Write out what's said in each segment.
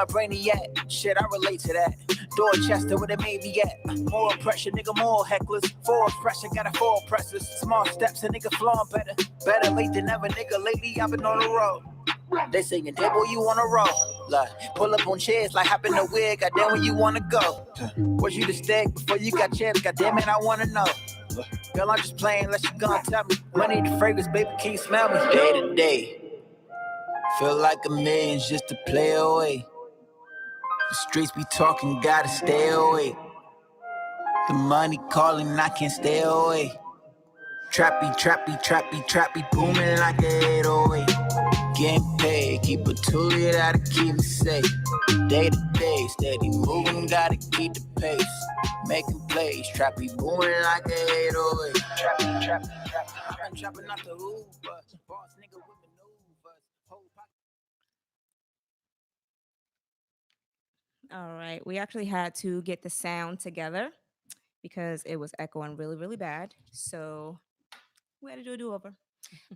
My brainiac, shit, I relate to that. Dorchester where the maybe at. More pressure, nigga, more hecklers. Forward pressure, got a four pressers. Small steps, a nigga flowing better. Better late than never, nigga. Lately, I've been on the road. They singing, Dibble, you on the road. Like, pull up on chairs like hopping the wig. Goddamn, where you wanna go? Was you the stick before you got chance? Goddamn it, I wanna know. Girl, I'm just playing, unless you gonna tell me. Money, the fragrance, baby, can't smell me. Day to day, feel like a million just to play away. The streets be talking, gotta stay away. The money calling, I can't stay away. Trappy, booming like a 808. Getting paid, keep a tool, gotta keep it safe. Day to day, steady moving, gotta keep the pace. Making plays, trappy, booming like a 808. Trappy, I'm trapping out the Uber. Boss nigga with maneuvers. Whole pocket. All right. We actually had to get the sound together because it was echoing really, really bad. So we had to do a do-over.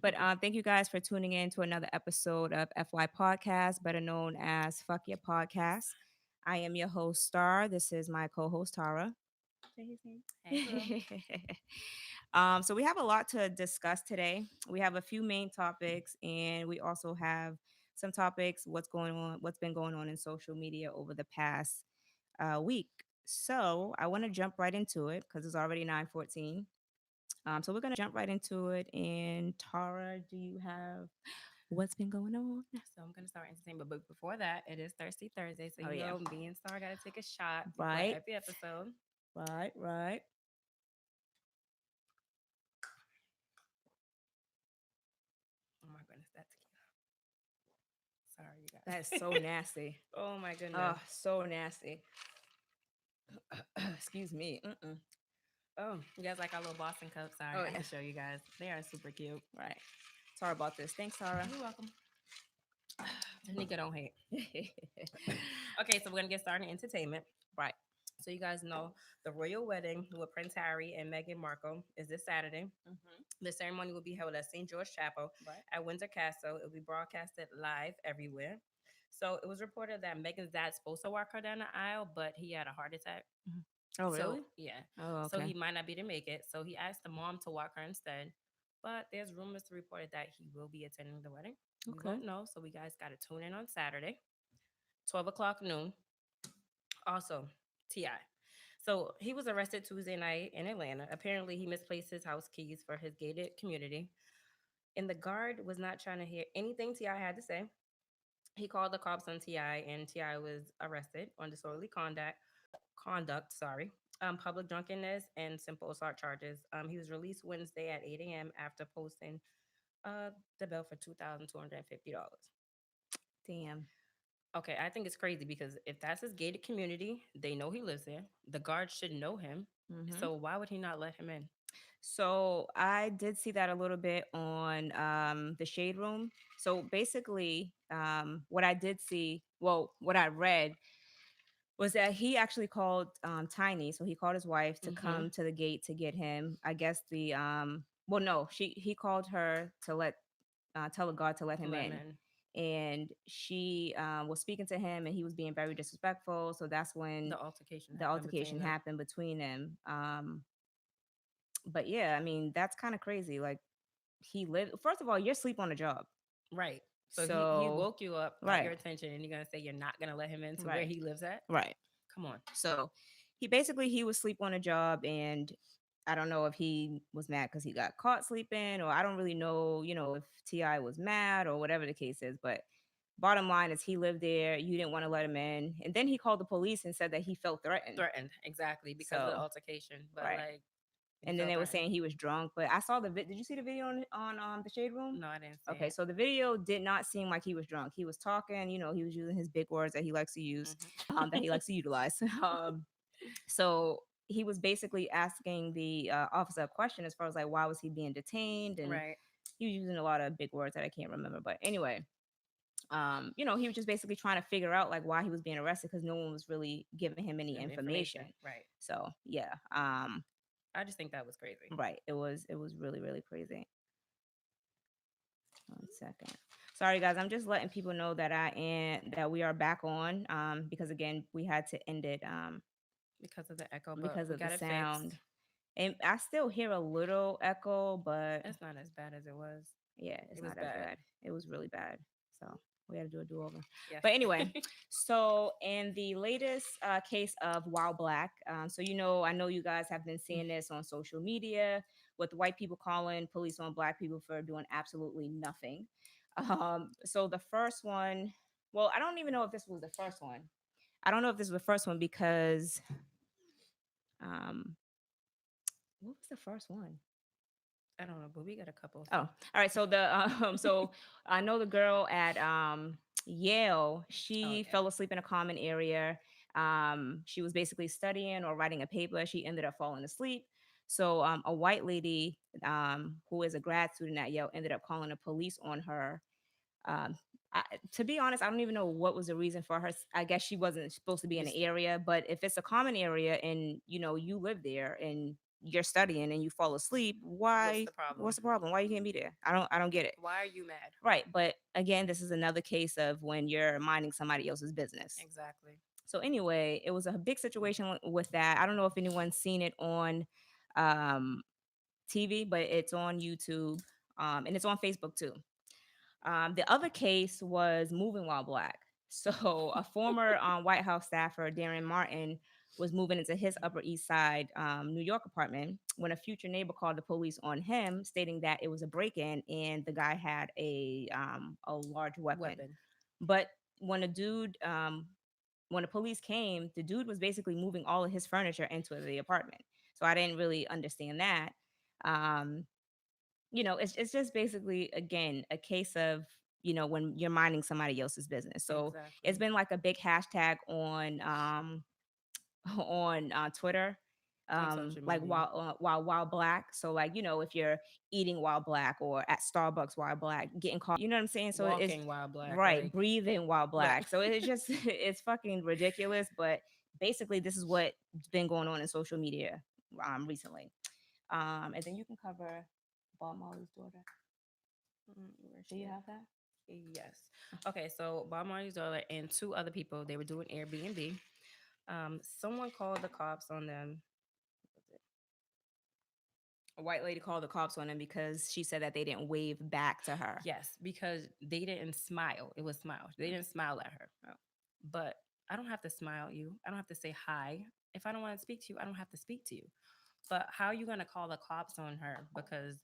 But thank you guys for tuning in to another episode of FY Podcast, better known as Fuck Your Podcast. I am your host, Star. This is my co-host, Tara. Say his name. So we have a lot to discuss today. We have a few main topics, and we also have some topics, what's been going on in social media over the past week. So I want to jump right into it because it's already 9:14. So we're gonna jump right into it. And Tara, do you have what's been going on? So I'm gonna start entertaining, but before that, it is Thirsty Thursday, so Oh, you yeah. know me and Star gotta take a shot before Right. every episode. Right. Oh my goodness, that's tequila. Sorry, you guys. That is so nasty. Oh my goodness. Oh, so nasty. Excuse me. Mm-mm. Oh, you guys like our little Boston cups? Sorry, Oh, I yeah. can show you guys. They are super cute. Right. Sorry about this. Thanks, Tara. You're welcome. Tanika don't hate. Okay, so we're gonna get started in entertainment. Right. So you guys know the royal wedding with Prince Harry and Meghan Markle is this Saturday. The ceremony will be held at St. George Chapel Right. at Windsor Castle. It will be broadcasted live everywhere. So it was reported that Meghan's dad's supposed to walk her down the aisle, but he had a heart attack. Oh, So really? yeah, Oh, so okay. he might not be able to make it. So he asked the mom to walk her instead. But there's rumors to report that he will be attending the wedding. We Okay. won't know, so we guys got to tune in on Saturday, 12 o'clock noon. Also, Ti. So he was arrested Tuesday night in Atlanta. Apparently, he misplaced his house keys for his gated community, and the guard was not trying to hear anything Ti had to say. He called the cops on Ti, and Ti was arrested on disorderly conduct, sorry, public drunkenness, and simple assault charges. He was released Wednesday at 8 a.m. after posting the bill for $2,250. Damn. Okay, I think it's crazy because if that's his gated community, they know he lives there. The guards should know him. Mm-hmm. So why would he not let him in? So I did see that a little bit on the Shade Room. So basically, what I did see, well, what I read was that he actually called Tiny. So he called his wife to Mm-hmm. come to the gate to get him. I guess well, no, he called her to tell the guard to let To him let him in. in. And she was speaking to him, and he was being very disrespectful. So that's when the altercation them. happened between them. But yeah, I mean, that's kind of crazy. Like, he lived, first of all, you're asleep on the job. Right. So he So, woke you up, got right, your attention, and you're gonna say you're not gonna let him into where right, he lives at? right. Come on. So he was asleep on a job, and I don't know if he was mad because he got caught sleeping, or I don't really know, if Ti was mad or whatever the case is. But bottom line is, he lived there. You didn't want to let him in, and then he called the police and said that he felt threatened. Threatened, exactly, because of the So, altercation. But right. like, you And then felt they were threatened. saying he was drunk. But I saw did you see the video on the Shade Room? No, I didn't see Okay, it. so the video did not seem like he was drunk. He was talking, he was using his big words that he likes to use, that he likes to utilize. So he was basically asking the officer a question as far as like, why was he being detained, and Right. he was using a lot of big words that I can't remember. But anyway, he was just basically trying to figure out like why he was being arrested because no one was really giving him any information. Right. So yeah, I just think that was crazy. right. It was really really crazy. 1 second. Sorry, guys. I'm just letting people know that we are back on. Because again, we had to end it because of the echo, but because we of the got it fixed. sound. And I still hear a little echo, but It's not as bad as it was. yeah, It it's was not as bad. bad. It was really bad. So we had to do a do over. Yes. But anyway, so in the latest case of Wild Black, so I know you guys have been seeing this on social media with white people calling police on black people for doing absolutely nothing. So the first one, well, I don't even know if this was the first one. I don't know if this was the first one because um, what was the first one? I don't know, but we got a couple. Oh, So all right. So so I know the girl at Yale. oh She yeah, fell asleep in a common area. She was basically studying or writing a paper. She ended up falling asleep. So a white lady who is a grad student at Yale ended up calling the police on her. um, to be honest, I don't even know what was the reason for her. I guess she wasn't supposed to be in you the area, but if it's a common area and you live there and you're studying and you fall asleep, what's why? the problem? What's the problem? Why you can't be there? I don't get it. Why are you mad? Right, but again, this is another case of when you're minding somebody else's business. Exactly. So anyway, it was a big situation with that. I don't know if anyone's seen it on um, TV, but it's on YouTube and it's on Facebook too. The other case was moving while black. So a former White House staffer, Darren Martin, was moving into his Upper East Side New York apartment when a future neighbor called the police on him, stating that it was a break-in and the guy had a large weapon. Weapon. But when a dude when the police came, the dude was basically moving all of his furniture into the apartment. So I didn't really understand that. Um, it's just basically again a case of when you're minding somebody else's business. So it's Exactly. been like a big hashtag on on Twitter, On social like media. while black. So like if you're eating while black or at Starbucks while black, getting caught. You know what I'm saying? So it's Walking while black, right, like breathing while right. black. So it's just it's fucking ridiculous. But basically, this is what's been going on in social media recently. And then you can cover Bob Marley's daughter. Where's Do she you at? have that? Yes. Okay, so Bob Marley's daughter and two other people, they were doing Airbnb. Someone called the cops on them. A white lady called the cops on him because she said that they didn't wave back to her. Yes, because they didn't smile. It was smile. They didn't smile at her. Oh. But I don't have to smile at you. I don't have to say hi. If I don't want to speak to you, I don't have to speak to you. But how are you going to call the cops on her because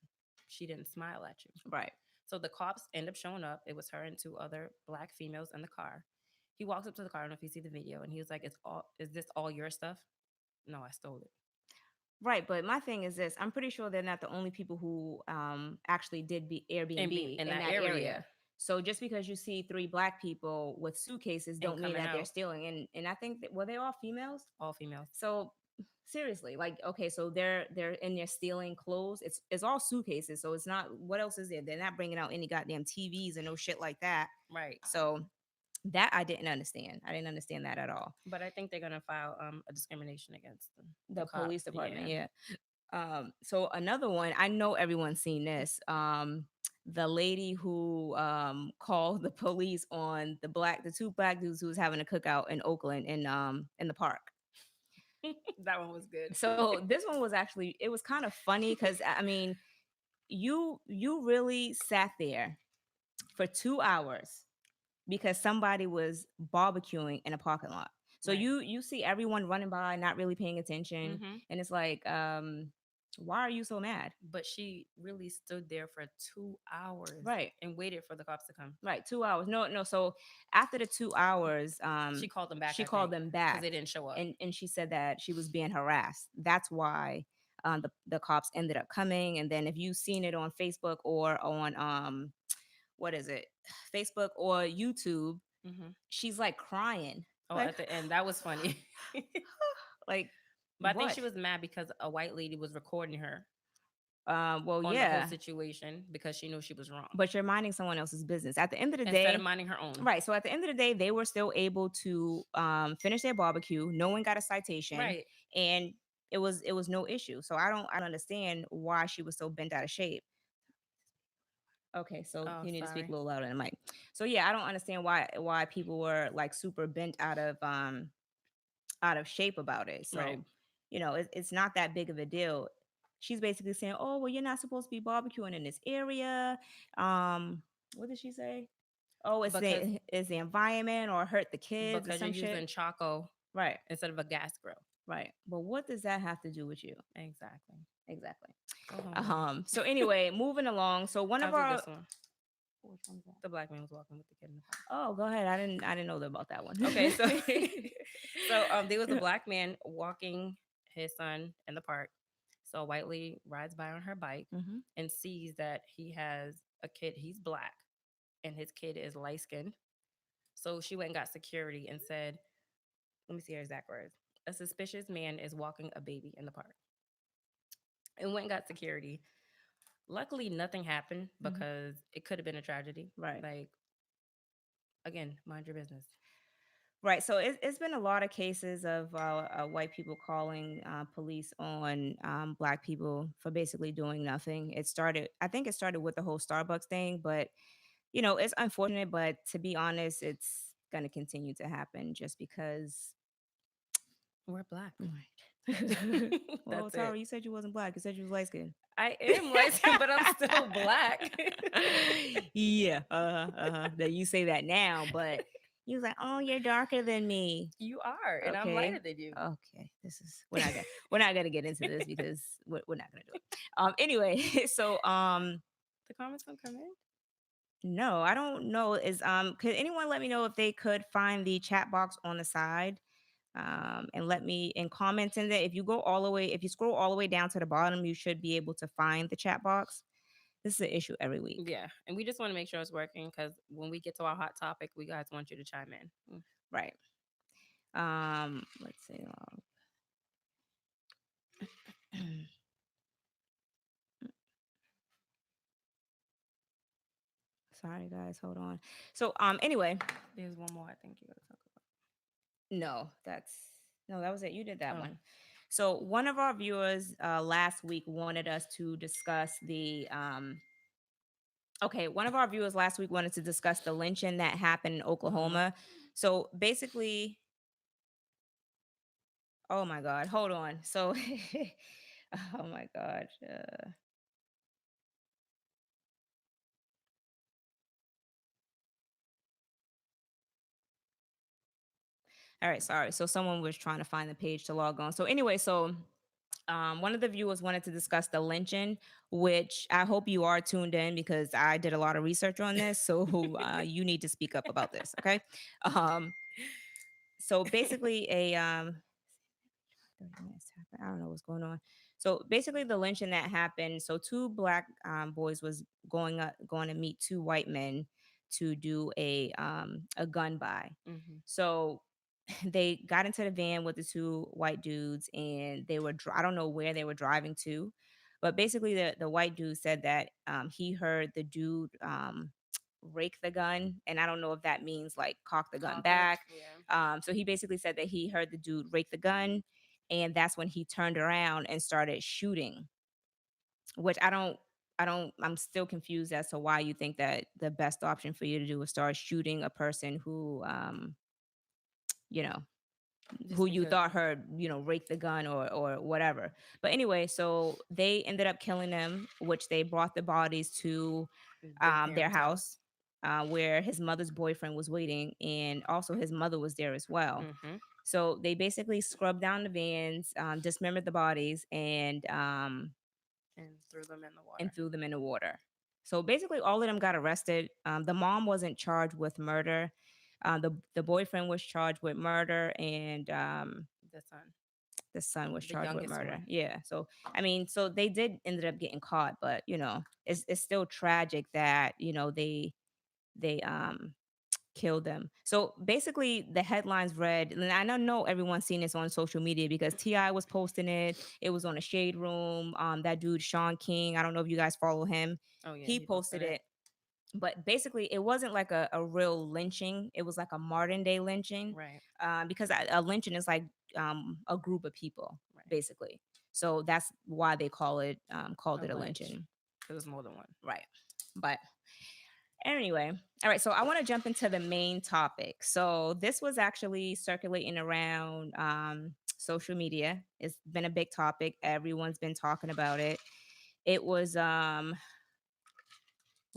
she didn't smile at you? Right. So the cops end up showing up. It was her and two other black females in the car. He walks up to the car. I don't know if you see the video, and he was like, Is this all your stuff?" No, I stole it. Right, but my thing is this: I'm pretty sure they're not the only people who actually did be And be Airbnb in in that that area area. So just because you see three black people with suitcases, and don't mean coming that they're out, stealing. And I think that, were they all females? all females. So seriously, like okay, so they're in there stealing clothes. It's all suitcases, so it's not. What else is there? They're not bringing out any goddamn TVs and no shit like that. Right. So that I didn't understand. I didn't understand that at all. But I think they're gonna file a discrimination against the The cop. police department, Yeah. yeah. So another one, I know everyone's seen this. The lady who called the police on the two black dudes who was having a cookout in Oakland in the park. That one was good. So this one was actually it was kind of funny because I mean you really sat there for 2 hours because somebody was barbecuing in a parking lot. So Right. you see everyone running by, not really paying attention, Hmm. and it's like, why are you so mad? But she really stood there for 2 hours Right, and waited for the cops to come. right, 2 hours. No, no. So after the 2 hours, She called them back, she I called think, them because back, they didn't show up. and she said that she was being harassed. That's why the cops ended up coming. And then if you've seen it on Facebook or on what is it, Facebook or YouTube, Hmm. she's like crying, Oh, like at the end, that was funny. like But I think what? she was mad because a white lady was recording her Well, on the whole yeah, situation because she knew she was wrong. but you're minding someone else's business. At the end of the Instead of day, minding her own. right. So at the end of the day, they were still able to finish their barbecue. No one got a citation, Right. and it was no issue. So I don't understand why she was so bent out of shape. Okay, so Oh, you need to speak a sorry. little louder in the mic. So yeah, I don't understand why people were like super bent out of shape about it. Right. So, it's not that big of a deal. She's basically saying, "Oh, well, you're not supposed to be barbecuing in this area." What did she say? Oh, Because it's the environment or hurt the kids or because you're some shit. using charcoal Right, instead of a gas grill. right. But what does that have to do with you? Exactly. Exactly. Go home, girl. So anyway, moving along. So one I'll of do our this one. which one's that? The black man was walking with the kid in the park. Oh, go ahead. I didn't know about that one. Okay, so there was a black man walking his son in the park. So a white lady rides by on her bike hmm and sees that he has a kid. He's black, and his kid is light skinned. So she went and got security and said, "Let me see her exact words. A suspicious man is walking a baby in the park." And went and got security. Luckily, nothing happened hmm because it could have been a tragedy. Right. Like, again, mind your business. Right. So it's been a lot of cases of white people calling police on black people for basically doing nothing. I think it started with the whole Starbucks thing, but it's unfortunate. But to be honest, it's going to continue to happen just because. We're black. Right. Well, That's it. Tara, you said you wasn't black. You said you was light skinned. I am light skinned, but I'm still black. Yeah. That you say that now, but you was like, "Oh, you're darker than me." You are, and I'm Okay. lighter than you. Okay. This is we're not gonna get into this because we're not gonna do it. Anyway, so The comments don't come in. no, I don't know. Could anyone let me know if they could find the chat box on the side? And let me in comments in there. If you scroll all the way down to the bottom, you should be able to find the chat box. This is an issue every week. Yeah, and we just want to make sure it's working because when we get to our hot topic, we guys want you to chime in. Right. Let's see. Sorry guys, hold on. So anyway, There's one more I think you gotta talk no, that was it. You did that about. one. So one of our viewers last week wanted us to discuss the one of our viewers last week wanted to discuss the lynching that happened in Oklahoma. So basically, oh my God, hold on. So oh my God. All right, sorry. So someone was trying to find the page to log on. So anyway, one of the viewers wanted to discuss the lynching, which I hope you are tuned in because I did a lot of research on this. So you need to speak up about this, okay? Um, so basically, 30 minutes happened. I don't know what's going on. So basically, the lynching that happened. So two black boys was going to meet two white men to do a gun buy. Mm-hmm. So they got into the van with the two white dudes, and they were I don't know where they were driving to, but basically the white dude said that he heard the dude rake the gun, and I don't know if that means like cock the gun Cock it. back. Yeah. So he basically said that he heard the dude rake the gun, and that's when he turned around and started shooting, which I'm still confused as to why you think that the best option for you to do is start shooting a person who you know Just who you because thought heard rake the gun or whatever. But anyway, so they ended up killing them, which they brought the bodies to their their parents' house. house, where his mother's boyfriend was waiting, and also his mother was there as well. Mm-hmm. So they basically scrubbed down the vans, dismembered the bodies, And threw them in the and water. threw them in the water. So basically, all of them got arrested. The mom wasn't charged with murder. The boyfriend was charged with murder, and The son, the son was the charged with youngest murder. one. Yeah. So I mean, so they did ended up getting caught, but it's still tragic that they killed them. So basically, the headlines read, and I don't know everyone's seen this on social media because Ti was posting it. It was on a shade room. That dude Sean King. I don't know if you guys follow him. Oh yeah, He posted it. But basically, it wasn't like a real lynching. It was like a modern day lynching, Right. because a lynching is like a group of people, Right. basically. So that's why they called it a Lynch. lynching, It was more than one. right? But Anyway, all right. So I want to jump into the main topic. So this was actually circulating around social media. It's been a big topic. Everyone's been talking about it. It was where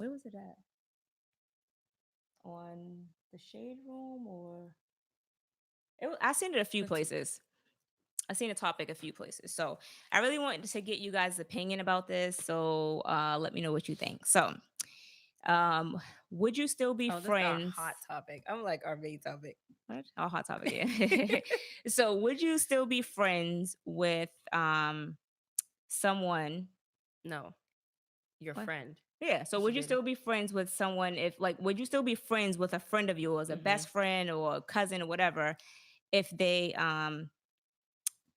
was it at? On the shade room or I seen it a few Let's see. places. I've seen a topic a few places. So I really wanted to get you guys' opinion about this. So let me know what you think. So um would you still be Oh, this is our friends? hot topic. I'm like our main topic. What? Oh, hot topic, yeah. So would you still be friends with someone? No, your What? friend. Yeah. So She would you did it. still be friends with someone if like would you still be friends with a friend of yours, a Mm-hmm. best friend or a cousin or whatever, if they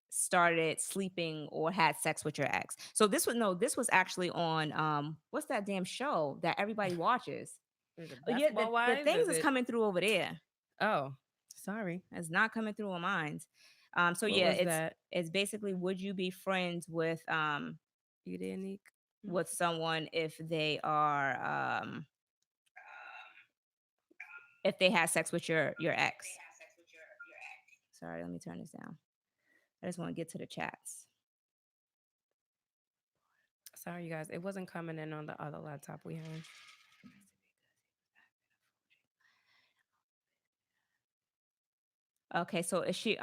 started sleeping or had sex with your ex? So this was no, this was actually on what's that damn show that everybody watches? Is it Oh yeah, basketball the wives? things Is is it? coming through over there. Oh, sorry. It's not coming through on mine. So What yeah, was that? it's basically would you be friends You did, Nick? with someone if they had sex with your ex? Sorry, let me turn this down. I just want to get to the chats. Sorry, you guys. It wasn't coming in on the other laptop we had. Okay, so is she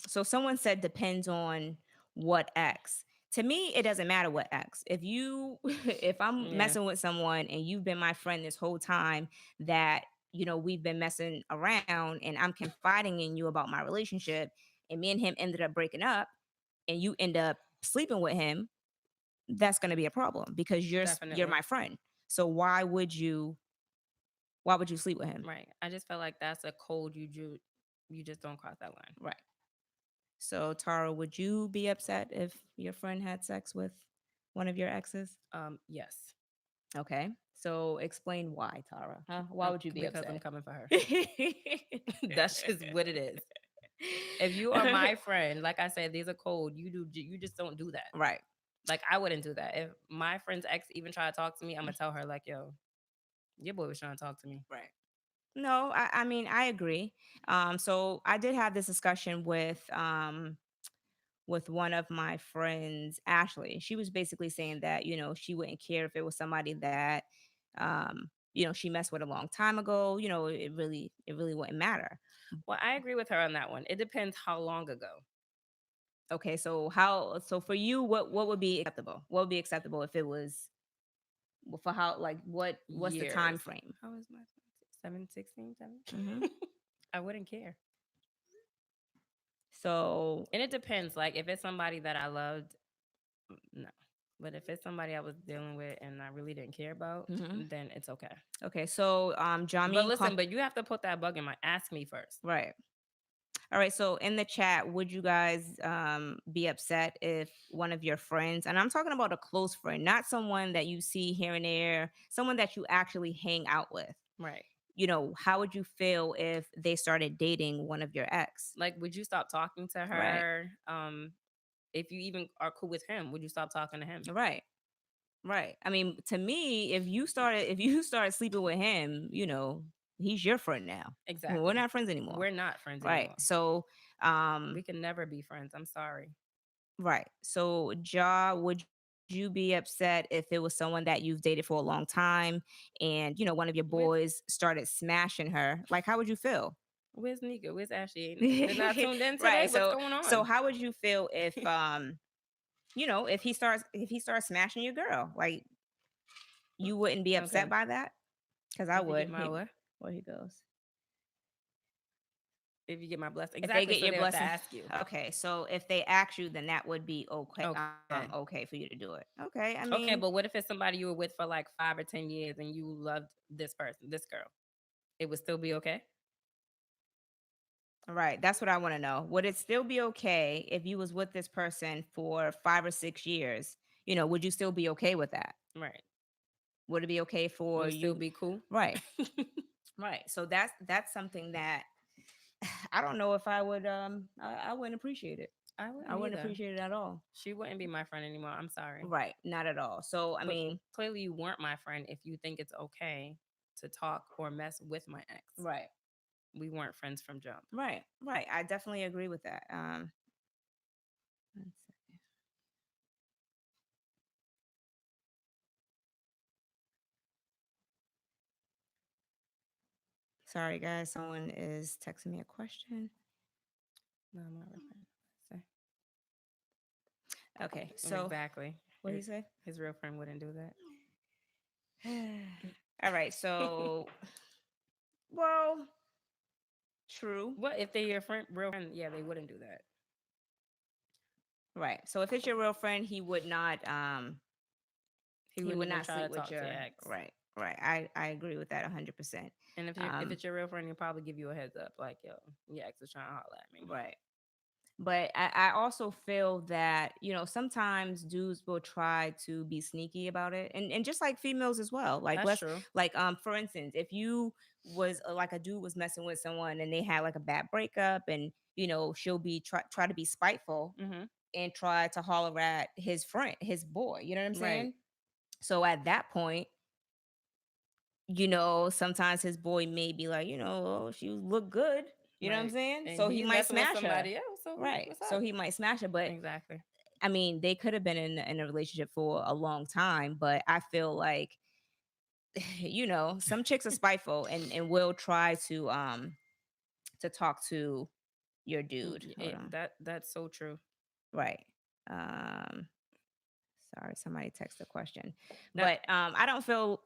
so someone said depends on what ex. To me, it doesn't matter what ex. If you if I'm Yeah, messing with someone and you've been my friend this whole time that we've been messing around and I'm confiding in you about my relationship and me and him ended up breaking up and you end up sleeping with him, that's going to be a problem because you're definitely. my friend. So why would you sleep with him? Right. I just felt like that's a code you just don't cross that line. Right. So, Tara, would you be upset if your friend had sex with one of your exes? Yes. Okay. So, explain why, Tara. Huh? Why would you be Because I'm upset? coming for her. That's just what it is. If you are my friend, like I said, there's a code. You just don't do that. Right. Like I wouldn't do that. If my friend's ex even try to talk to me, I'm gonna tell her like, yo, your boy was trying to talk to me. Right. No, I mean I agree. So I did have this discussion with one of my friends, Ashley. She was basically saying that, she wouldn't care if it was somebody that, she messed with a long time ago. It really wouldn't matter. Well, I agree with her on that one. It depends how long ago. Okay, so for you, what would be acceptable? What would be acceptable if it was for how like what's the time Years. frame? How was my 7, 16, 7? Hmm. I wouldn't care. So And it depends. Like if it's somebody that I loved, no. But if it's somebody I was dealing with and I really didn't care about, mhm. then it's okay. Okay, so But Jameen, listen, but you have to put that bug in my ask me first. right. All right, so in the chat, would you guys be upset if one of your friends, and I'm talking about a close friend, not someone that you see here and there, someone that you actually hang out with, Right. how would you feel if they started dating one of your ex? Like, would you stop talking to Right. her? If you even are cool with him, would you stop talking to him? Right. Right. I mean, to me, if you started sleeping with him, he's your friend now. We're Exactly. not friends anymore. We're not friends Right. anymore. So, We can never be friends. I'm sorry. right. So, would you be upset if it was someone that you've dated for a long time and, one of your With boys started smashing her? Like, how would you feel? where's Nika? Where's Ashley? They're not tuned in today. Right. What's So, going so on? how would you feel if he starts smashing your girl? Like, you wouldn't be upset Okay. by that? Because I If you would. get my what? Where he goes. If you get my blessing. If they Exactly. get So your they have to blessing. ask you. Okay, so if they ask you, then that would be okay. Okay. Okay for you to do it. Okay, I Okay, mean, but what if it's somebody you were with for like 5 or 10 years and you loved this person, this girl? It would still be okay? right. That's what I want to know. Would it still be okay if you was with this person for 5 or 6 years? Would you still be okay with that? Right. Would it be okay It for would still you? be cool. Right, right. So that's something that I don't know if I would I wouldn't appreciate it. I I wouldn't wouldn't either. appreciate it at all. She wouldn't be my friend anymore. I'm sorry. Right, not at all. So I But mean, clearly you weren't my friend if you think it's okay. to talk or mess with my ex. Right. We weren't friends from jump. Right. Right. I definitely agree with that. One second. Sorry, guys. Someone is texting me a question. No, I'm not replying. Okay. So, Exactly. what did he say? His real friend wouldn't do that. All right. So, well, true. What if they your friend, real friend? Yeah, they wouldn't do that. Right. So, if it's your real friend, he would not. He He wouldn't would even not try sleep to with talk to your. your ex. Right. Right. I agree with that 100%. And if it's your real friend, he'll probably give you a heads up, like, yo, your ex is trying to holler at me. Right. But I also feel that, sometimes dudes will try to be sneaky about it. And just like females as well. Like That's true. for instance, if you was like a dude was messing with someone and they had like a bad breakup and she'll be try to be spiteful Mm-hmm. and try to holler at his friend, his boy. You know what I'm Right. saying? So at that point, sometimes his boy may be like, oh, she look good. You know what I'm Right. saying? And So he he's might messing with smash her. somebody else. So Right. what's So up? he might smash her. But Exactly. I mean, they could have been in a relationship for a long time, but I feel like, some chicks are spiteful and will try to talk to your dude. Hold on. That's so true. Right. Um Sorry, somebody texted a question. Now, But I don't feel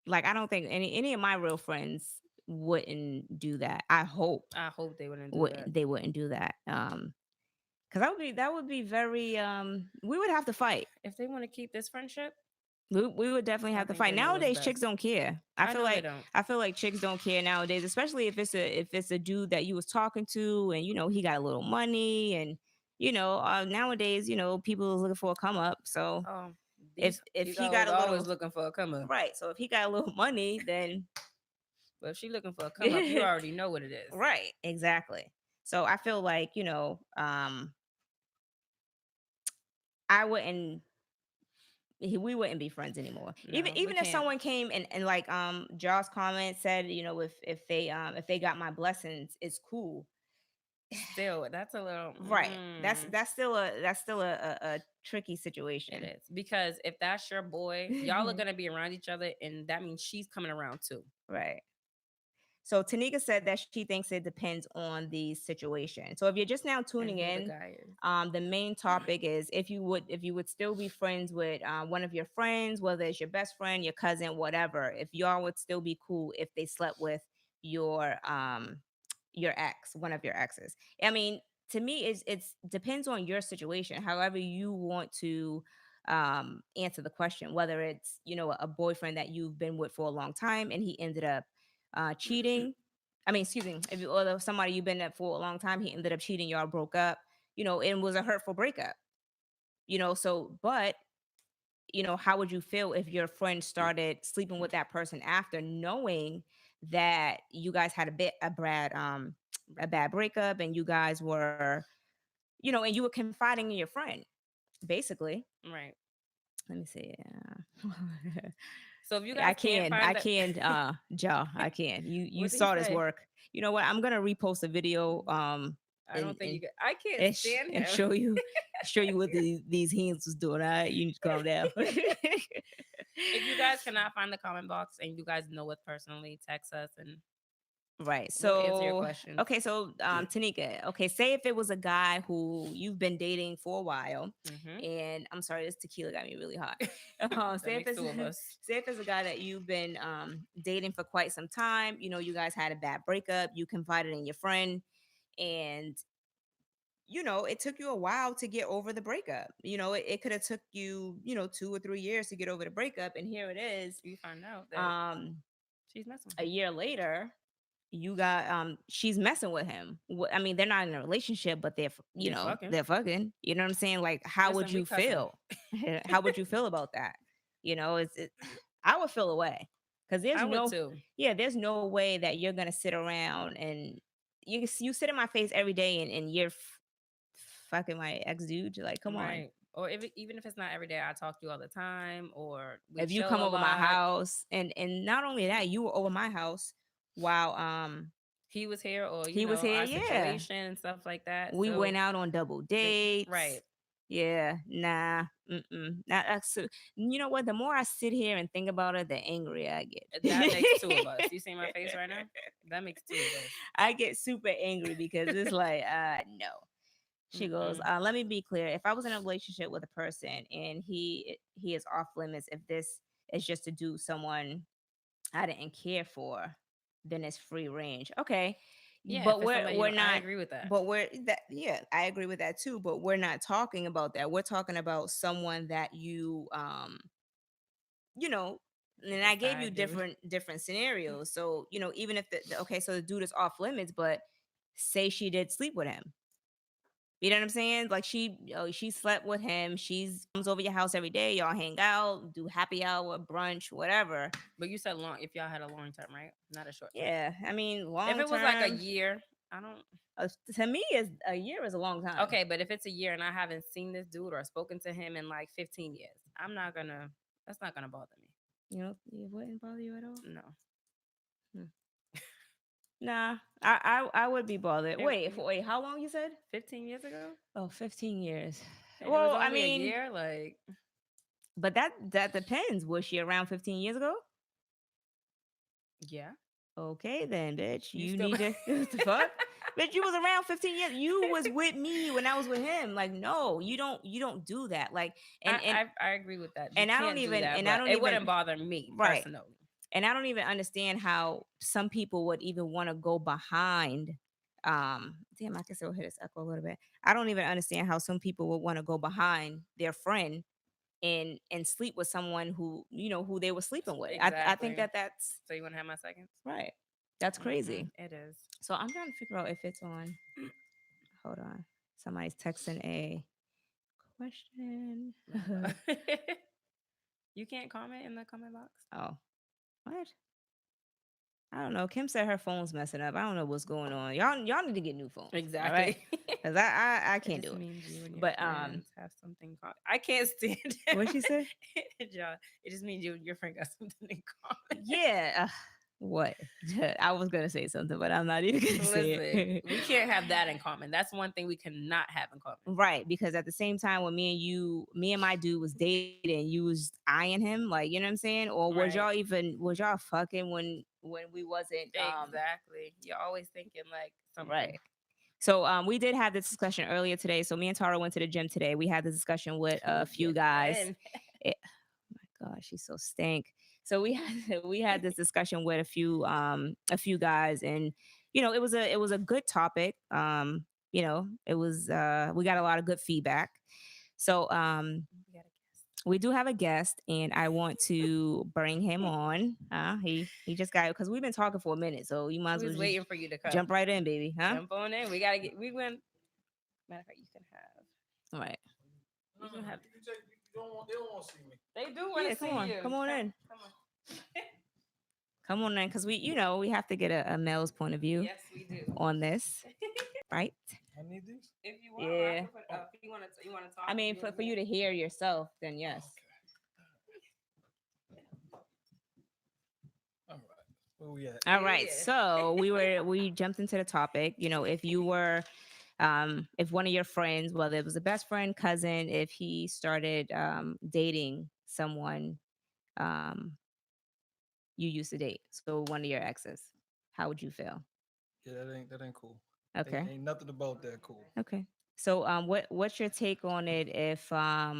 like I don't think any of my real friends wouldn't do that. I hope I hope they wouldn't do that. they wouldn't do that. Because that would be very we would have to fight. If they want to keep this friendship, We would definitely I have to think fight. they know what's Nowadays, chicks best. don't care. I know they don't. I feel like chicks don't care nowadays, especially if it's a dude that you was talking to and he got a little money and nowadays people is looking for a come up. So if These he hoes got a always little looking for a come up. right, so if he got a little money, then But if she looking for a come up, you already know what it is. right, exactly. So I feel like I wouldn't we wouldn't be friends anymore. No, we Even if can't. someone came and like Josh's comment said, if they got my blessings, it's cool. Still, that's a little Right. That's still a tricky situation. It is because if that's your boy, y'all are gonna be around each other, and that means she's coming around too. Right. So Tanika said that she thinks it depends on the situation. So if you're just now And tuning who the in, guy is. the main topic is if you would still be friends with one of your friends, whether it's your best friend, your cousin, whatever, if y'all would still be cool if they slept with your ex, one of your exes. I mean, to me, it's depends on your situation. However, you want to answer the question, whether it's a boyfriend that you've been with for a long time and he ended up cheating. I mean, excuse me, if you or somebody you've been with for a long time, he ended up cheating, y'all broke up. It was a hurtful breakup. So but how would you feel if your friend started sleeping with that person after knowing that you guys had a bad breakup and you guys were and you were confiding in your friend basically. Right. Let me see. So if you I guys can't can find the, Ja, I can. You what did he saw this say? work. You know what, I'm gonna repost a video I don't think you and could. I can't and, stand and him. show you what these hands was doing. All right, you need to calm down. If you guys cannot find the comment box and you guys know us personally, text us and Right. we'll answer your So, questions. okay. So, Tanika, okay, say if it was a guy who you've been dating for a while, Mm-hmm. and I'm sorry, this tequila got me really hot. That Say if makes it's two of us. say if it's a guy that you've been dating for quite some time, you guys had a bad breakup, you confided in your friend, and it took you a while to get over the breakup. It could have took you 2 or 3 years to get over the breakup, and here it is. You find out that she's messing with A him. year later you got she's messing with him. I mean, they're not in a relationship, but They fucking. they're fucking. You know what I'm saying? Like, how would Listen, we you cussing. feel? How would you feel about that? I would feel away because I would too. there's no way that you're gonna sit around and you sit in my face every day and you're fucking my ex dude. Like, come on. Right. or even if it's not every day, I talk to you all the time, or we If you chill come a over my lot. house, and not only that, you were over my house while He was here, or he was here. our Yeah, situation and stuff like that. we So went out on double right, dates. Yeah, nah, that's you know what? The more I sit here and think about it, the angrier I that makes two get. of us. You see my face right now? That makes two of us. I get super angry because it's like, no. She goes, Mm-mm. let me be clear. If I was in a relationship with a person and he is off limits, if this is just to do someone I didn't care for, then it's free range. Okay. Yeah, if But it's somebody we're I not agree with that. but we're that yeah, I agree with that too. But we're not talking about that. We're talking about someone that you know, Pick and a I gave you side, dude. different scenarios. So, even if okay, so the dude is off limits, but say she did sleep with him. You know what I'm saying? Like she slept with him. She's comes over your house every day. Y'all hang out, do happy hour, brunch, whatever. But you said long. If y'all had a long term, right? Not a short term. Yeah, I mean, If long it was like a term year, I don't. to me is a year is a long time. Okay, but if it's a year and I haven't seen this dude or spoken to him in like 15 years, I'm not gonna. That's not gonna bother me. It wouldn't bother you at all. No. Hmm. Nah, I would be bothered. Wait, how long you said? 15 years ago, Oh, 15 years. and it was Well, I only a mean, year. Like, but that depends. Was she around 15 years ago? yeah, Okay, then, bitch. you You still. need to what the fuck? Bitch, you was around 15 years. You was with me when I was with him. Like, no, you don't do that. Like, I agree with that. You and I don't can't do even that, and I but don't it even wouldn't bother me right. personally. And I don't even understand how some people would even want to go behind. Damn, I can still hear this echo a little bit. I don't even understand how some people would want to go behind their friend and sleep with someone who they were sleeping with. I think Exactly. that's So you want to have my seconds? right. That's crazy. It is. So I'm trying to figure out if it's on. Hold on. Somebody's texting a question. You can't comment in the comment box. Oh, what? I don't know. Kim said her phone's messing up. I don't know what's going on. Y'all need to get new phones. All right. Exactly. Because I It can't just do it. means you and your But friends have something. I can't stand it. what'd she say? Yeah, it just means you and your friend got something in common. Yeah. What? I was gonna say something, but I'm not even gonna say Listen, it. we can't have that in common. That's one thing we cannot have in common. Right, because at the same time when me and my dude was dating, you was eyeing him, like, you know what I'm saying? Or Right. was y'all fucking when we wasn't Exactly. You're always thinking like something. right. So we did have this discussion earlier today. So me and Tara went to the gym today. We had this discussion with a few guys. Oh my gosh, she's so stank. So we had this discussion with a few guys, and it was a good topic. It was we got a lot of good feedback. So We got a guest. we do have a guest, and I want to bring him on. He just got because we've been talking for a minute, so you might as We well was just waiting for you to come. jump right in, baby, huh? Jump on in. We gotta get. We went. Matter of fact, you can have. All right. You can have. They don't want to see me. They do want to Yeah, see come on, you. come on in, Come on. come on in, because we have to get a male's point of view Yes, we do. on this, right? I need these. If you want, Yeah. if you want to talk. I mean, for you to hear yourself, then yes. All right. Where we at? All right. Yeah. So we jumped into the topic. If you were, if one of your friends, whether it was a best friend, cousin, if he started dating someone you used to date, so one of your exes, how would you feel? Yeah, that ain't cool. Okay. Ain't nothing about that cool. Okay. So what's your take on it if oh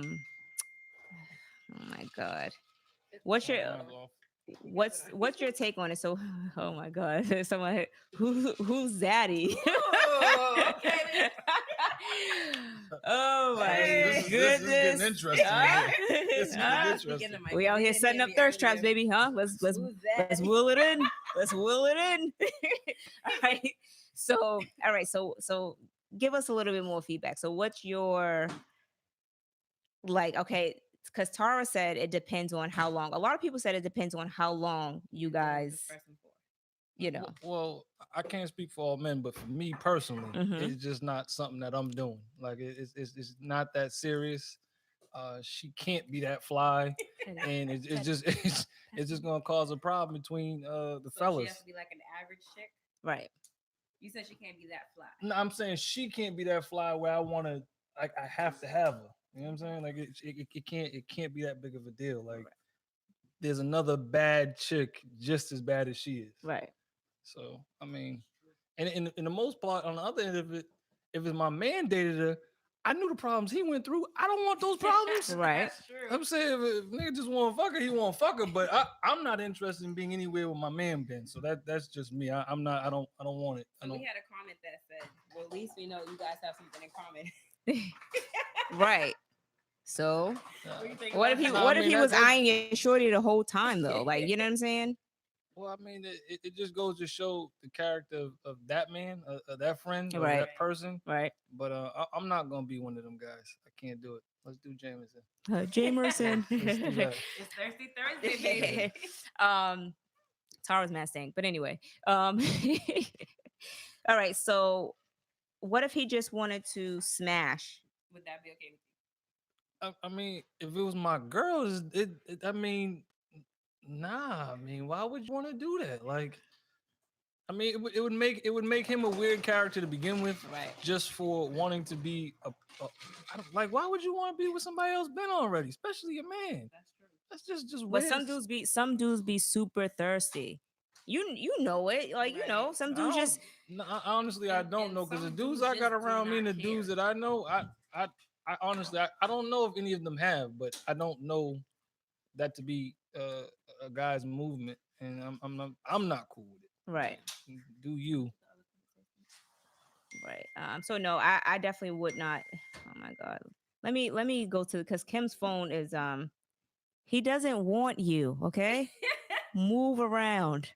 my god. What's your Mine's off. what's your take on it? So oh my god, someone who's zaddy? Ooh, okay. Oh my This is goodness. getting interesting. Huh? This is getting Huh? interesting. We out here setting up thirst traps, baby, huh? Let's wheel it in. Let's wheel it in. All right. So give us a little bit more feedback. So what's your okay, because Tara said it depends on how long. A lot of people said it depends on how long you guys, Well, I can't speak for all men, but for me personally, Mhm. it's just not something that I'm doing. Like it's not that serious. she can't be that fly, and it's just it's just gonna cause a problem between the So she has fellas. to be like an average chick. Right. You said she can't be that fly. No, I'm saying she can't be that fly where I want to, like, I have to have her. You know what I'm saying? Like it can't be that big of a deal. Like there's another bad chick just as bad as she is. Right. So I mean, and in the most part, on the other end of it, if it's my man dated her, I knew the problems he went through. I don't want those problems. Right. That's true. I'm saying if nigga just want to fuck her, he want to fuck her. But I'm not interested in being anywhere with my man been. So that's just me. I'm not. I don't want it. I So we don't. had a comment that said, "Well, at least we know you guys have something in common." Right. So What do you think what about if he that? what I if mean, he was that- eyeing your shorty the whole time though? Like, you know what I'm saying? Well, I mean, it just goes to show the character of that man, that friend, or Right. that person. Right. But I'm not gonna be one of them guys. I can't do it. Let's do Jameson. Jamerson. Let's do that. It's Thirsty Thursday, baby. Tara's mad stank. But anyway. All right. So what if he just wanted to smash? Would that be okay with you? I mean, if it was my girls, I mean, nah. I mean, why would you want to do that? Like, I mean, it would make him a weird character to begin with, Right. just for wanting to be I don't, like, why would you want to be with somebody else been already, especially your man? That's true. That's just But weird. some dudes be super thirsty. You know it. Like, you know, some dudes just No, honestly, I don't and know, because the some dudes dudes I got just do around me and the not dudes care. that I know, I honestly, I don't know if any of them have, but I don't know that to be a guy's movement, and I'm not cool with it. right. Do you? Right. So no, I definitely would not. Oh my god. Let me go to, because Kim's phone is he doesn't want you, okay? Move around.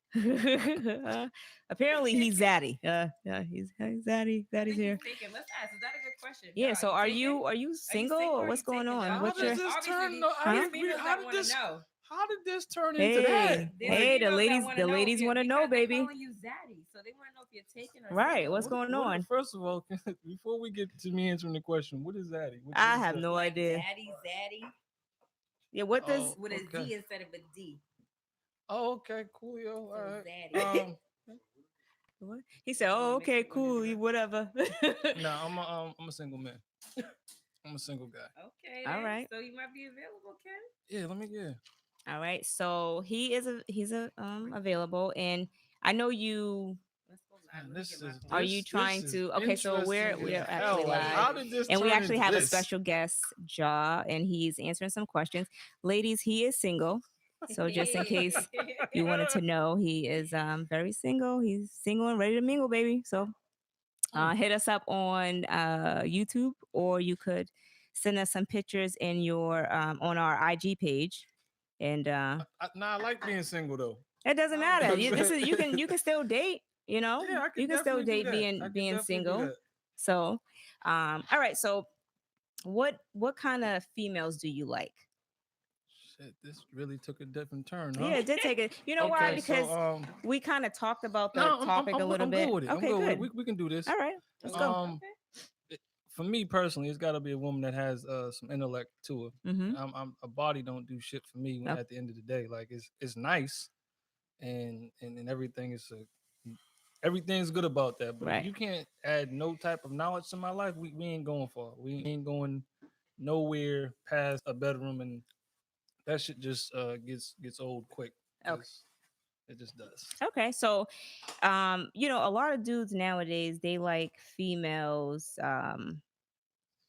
Apparently he's zaddy. Yeah, he's zaddy. I Zaddy's think here. he's taken. Let's ask. Is that a good question? Yeah, Yeah, so are you single single or or what's you going taking? on? How What's does your this Obviously, turn? these- No, Huh? these females how that did want to this? know. How did this turn into that? There's Hey, the females that ladies, wanna know if ladies you're- want to know, because they're baby. calling you zaddy, so they want to know if you're taking or Right, single. what's going on? First of all, before we get to me answering the question, what is that? I have no Like idea. zaddy, Yeah, what does with a Z okay. instead of a D. Oh, okay, cool, yo. So All right. zaddy. what? He said, "Oh, Mix okay, it with cool, his- whatever." No, I'm a single man. I'm a single guy. Okay. All then. right. So you might be available, Ken. Yeah, yeah. All right. So he's available, and I know you. Let's go live. Man, Let me this get my is phone. Are you trying to? Okay, so we're interesting as actually hell. Like, live, how did this and we turn actually into have a this? special guest, Ja, and he's answering some questions. Ladies, he is single. So just in case you wanted to know, he is very single. He's single and ready to mingle, baby. So hit us up on YouTube, or you could send us some pictures in your on our IG page. And Nah, I like being single though. it doesn't Oh, matter. okay. This is you can still date. You know, Yeah, I can you can still definitely do date that. I can being definitely do single. that. So, all right. So, what kind of females do you like? Shit, this really took a different turn, huh? Yeah, it did take it. You know why? Okay, Because so, we kind of talked about the no, topic a little I'm bit. good with it. Okay, I'm good good. with it. We can do this. All right, let's go. For me personally, it's got to be a woman that has some intellect to her. Mm-hmm. A body don't do shit for me Yep. at the end of the day. Like it's nice, and everything is everything's good about that. But Right. if you can't add no type of knowledge to my life, we ain't going far. We ain't going nowhere past a bedroom, and that shit just gets old quick. Okay. It just does. Okay, so a lot of dudes nowadays, they like females.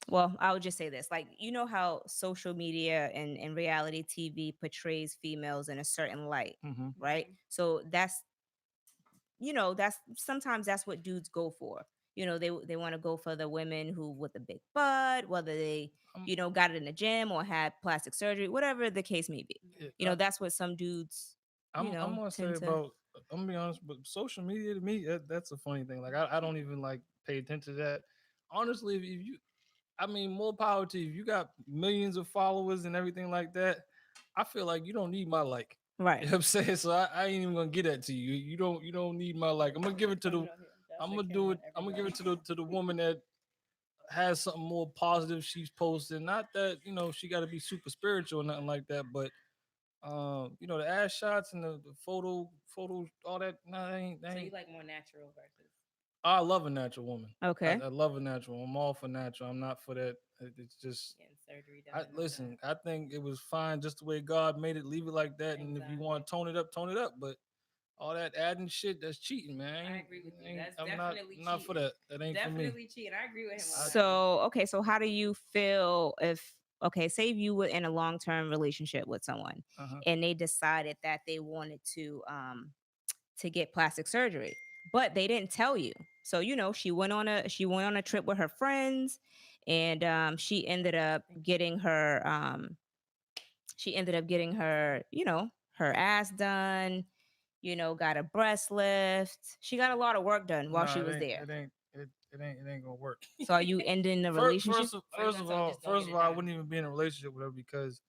Well, I would just say this, like, you know how social media and reality TV portrays females in a certain light, Mm-hmm. right? So that's sometimes that's what dudes go for. They want to go for the women who with a big butt, whether they got it in the gym or had plastic surgery, whatever the case may be. That's what some dudes I'm gonna say tend to. about. I'm gonna be honest, but social media to me, that's a funny thing. Like I don't even like pay attention to that. Honestly, if you, I mean, more power to you. If you got millions of followers and everything like that, I feel like you don't need my like. Right. You know what I'm saying? So I ain't even gonna get that to you. You don't need my like. I'm gonna give it to the. I'm gonna do it. I'm gonna give it to the woman that has something more positive she's posting. Not that she got to be super spiritual or nothing like that, but the ass shots and the photos, all that. Nah, that So you ain't. like more natural versus I love a natural woman. Okay. I love a natural. I'm all for natural. I'm not for that. It's just. getting surgery done. I and all listen. I think it was fine just the way God made it. Leave it like that. And if you want to tone it up, tone it up. But all that adding shit, that's cheating, man. I agree with you. That's I'm definitely not for cheating. that. That ain't for me. Definitely cheating. I agree with him on that. So, okay, so how do you feel if okay, say if you were in a long-term relationship with someone Uh-huh. and they decided that they wanted to get plastic surgery, but they didn't tell you. So, she went on a trip with her friends and she ended up getting her, her ass done, got a breast lift. She got a lot of work done while No, she was there. it ain't gonna work. So are you ending the relationship? First of all, I wouldn't even be in a relationship with her because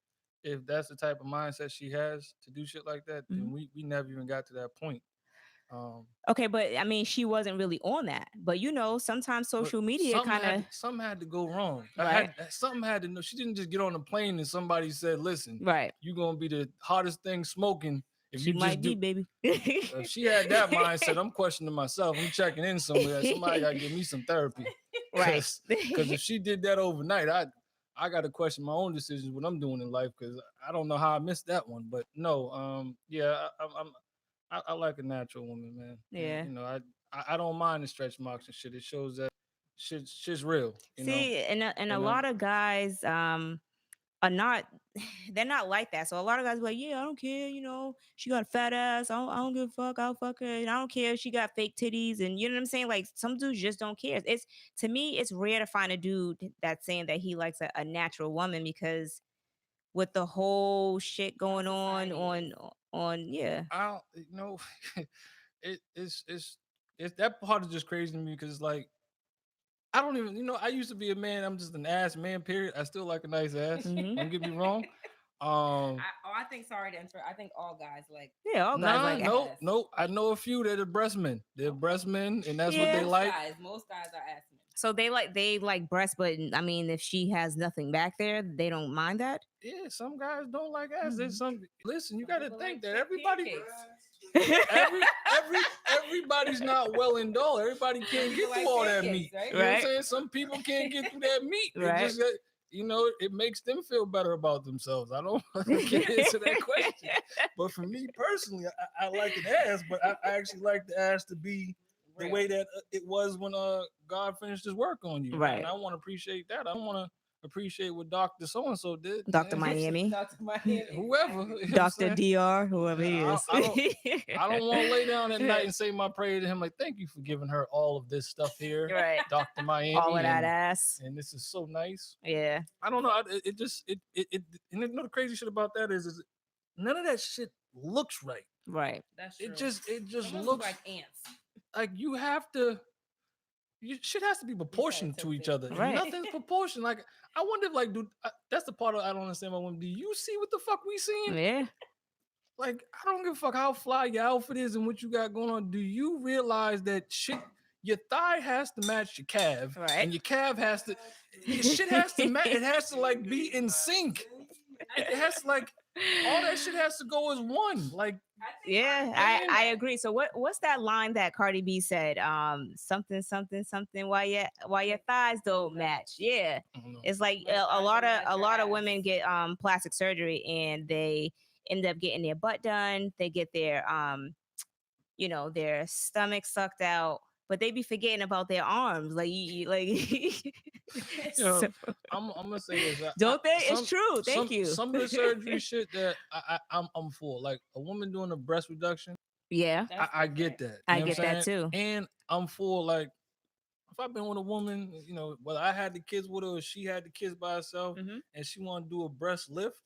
if that's the type of mindset she has to do shit like that, then Mhm. we never even got to that point. Okay, but I mean, she wasn't really on that. But sometimes But social media kind of something had to go wrong. right, Something had to know. She didn't just get on the plane and somebody said, "Listen, right. you're gonna be the hottest thing smoking if She you just might be, do." baby. If she had that mindset, I'm questioning myself. I'm checking in somewhere. Somebody got to give me some therapy. Right. Because if she did that overnight, I got to question my own decisions, what I'm doing in life, because I don't know how I missed that one. But no, yeah, I like a natural woman, man. Yeah. And, I don't mind the stretch marks and shit. It shows that shit's real. See, and a And lot of guys are not they're not like that. So a lot of guys be like, yeah, I don't care, she got a fat ass. I don't give a fuck. I'll fuck her. And I don't care if she got fake titties. And you know what I'm saying? Like some dudes just don't care. It's to me, it's rare to find a dude that's saying that he likes a natural woman because with the whole shit going on yeah. I don't, it's that part is just crazy to me because like I don't even, I used to be a man. I'm just an ass man, period. I still like a nice ass. Mhm. Don't get me wrong. I think sorry to interrupt. I think all guys like Yeah, all guys Nah, like no. I know a few that are breast men. They're breast men, and that's what Yeah. they like. Most guys are ass men. so they like breast, but I mean if she has nothing back there, they don't mind that. Yeah, some guys don't like ass. There's some. Listen, you Some got to people think like that everybody, pancakes. everybody's not well endowed. Everybody can't People get through like all that pancakes, meat. right? You know what I'm Right. saying? Some people can't get through that meat. It Right. just, it makes them feel better about themselves. I don't get into that question. But for me personally, I like an ass, but I actually like the ass to be the way that it was when God finished his work on you. Right. And I want to appreciate that. I want to appreciate what Dr. So-and-so did. Dr. Miami. Dr. Miami. Whoever. You know what I'm Dr. saying? Dr. Whoever he Yeah, is. I don't want to lay down at night and say my prayer to him like, thank you for giving her all of this stuff here, Right. Dr. Miami. All of that ass. And this is so nice. Yeah. I don't know. It just and the crazy shit about that is none of that shit looks right. Right. That's true. It just Some of us looks like ants. like you have to. Shit has to be proportioned to each other. Right. Nothing's proportioned. Like I wonder if dude, that's the part I don't understand about women. Do you see what the fuck we seeing? Yeah. Like I don't give a fuck how fly your outfit is and what you got going on. Do you realize that shit? Your thigh has to match your calf, Right. and your calf has to. Your shit has to match. It has to like be in sync. It has to like all that shit has to go as one. Like Yeah, I agree. So what's that line that Cardi B said? Something why your thighs don't match. Yeah. I don't know. It's like a lot of women get plastic surgery and they end up getting their butt done. They get their their stomach sucked out, but they be forgetting about their arms. Like You know, so- I'm gonna say this. don't they? It's true. Thank you. Some of the surgery shit that I'm for, like a woman doing a breast reduction. Yeah, I get that. I You know get what I'm that saying? too. And I'm for like if I've been with a woman, whether I had the kids with her or she had the kids by herself, Mhm. and she want to do a breast lift,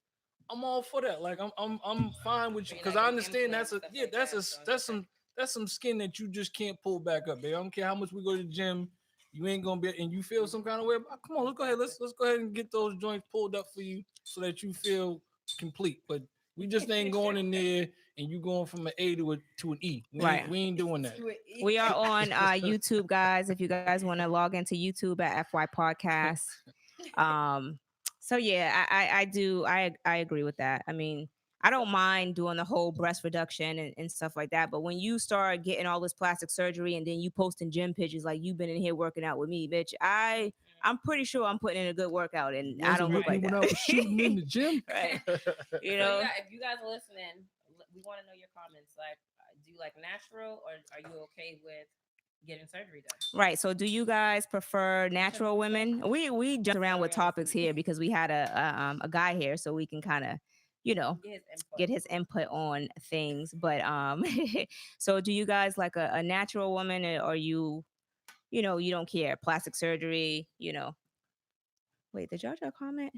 I'm all for that. Like I'm fine with you Mean because like I an understand implant, that's a stuff yeah like that's that, a so that's some skin that you just can't pull back up, babe. I don't care how much we go to the gym, you ain't gonna be and you feel some kind of way. Come on, let's go ahead. Let's go ahead and get those joints pulled up for you so that you feel complete. But we just ain't going in there and you going from an A to an E. Right. We ain't doing that. We are on YouTube, guys. If you guys want to log into YouTube at FY Podcast. Um, so yeah, I agree with that. I mean, I don't mind doing the whole breast reduction and stuff like that. But when you start getting all this plastic surgery and then you posting gym pictures like you've been in here working out with me, bitch, I'm pretty sure I'm putting in a good workout and I don't look like when that. I was shooting in the gym. Right. You So know, if you guys are listening, we want to know your comments. Like, do you like natural or are you okay with getting surgery done? right. So do you guys prefer natural women? We jumped around with topics here because we had a guy here, so we can kind of, you know, get his input on things. But so do you guys like a natural woman, or you know, you don't care plastic surgery? You know, wait, did Jaja comment?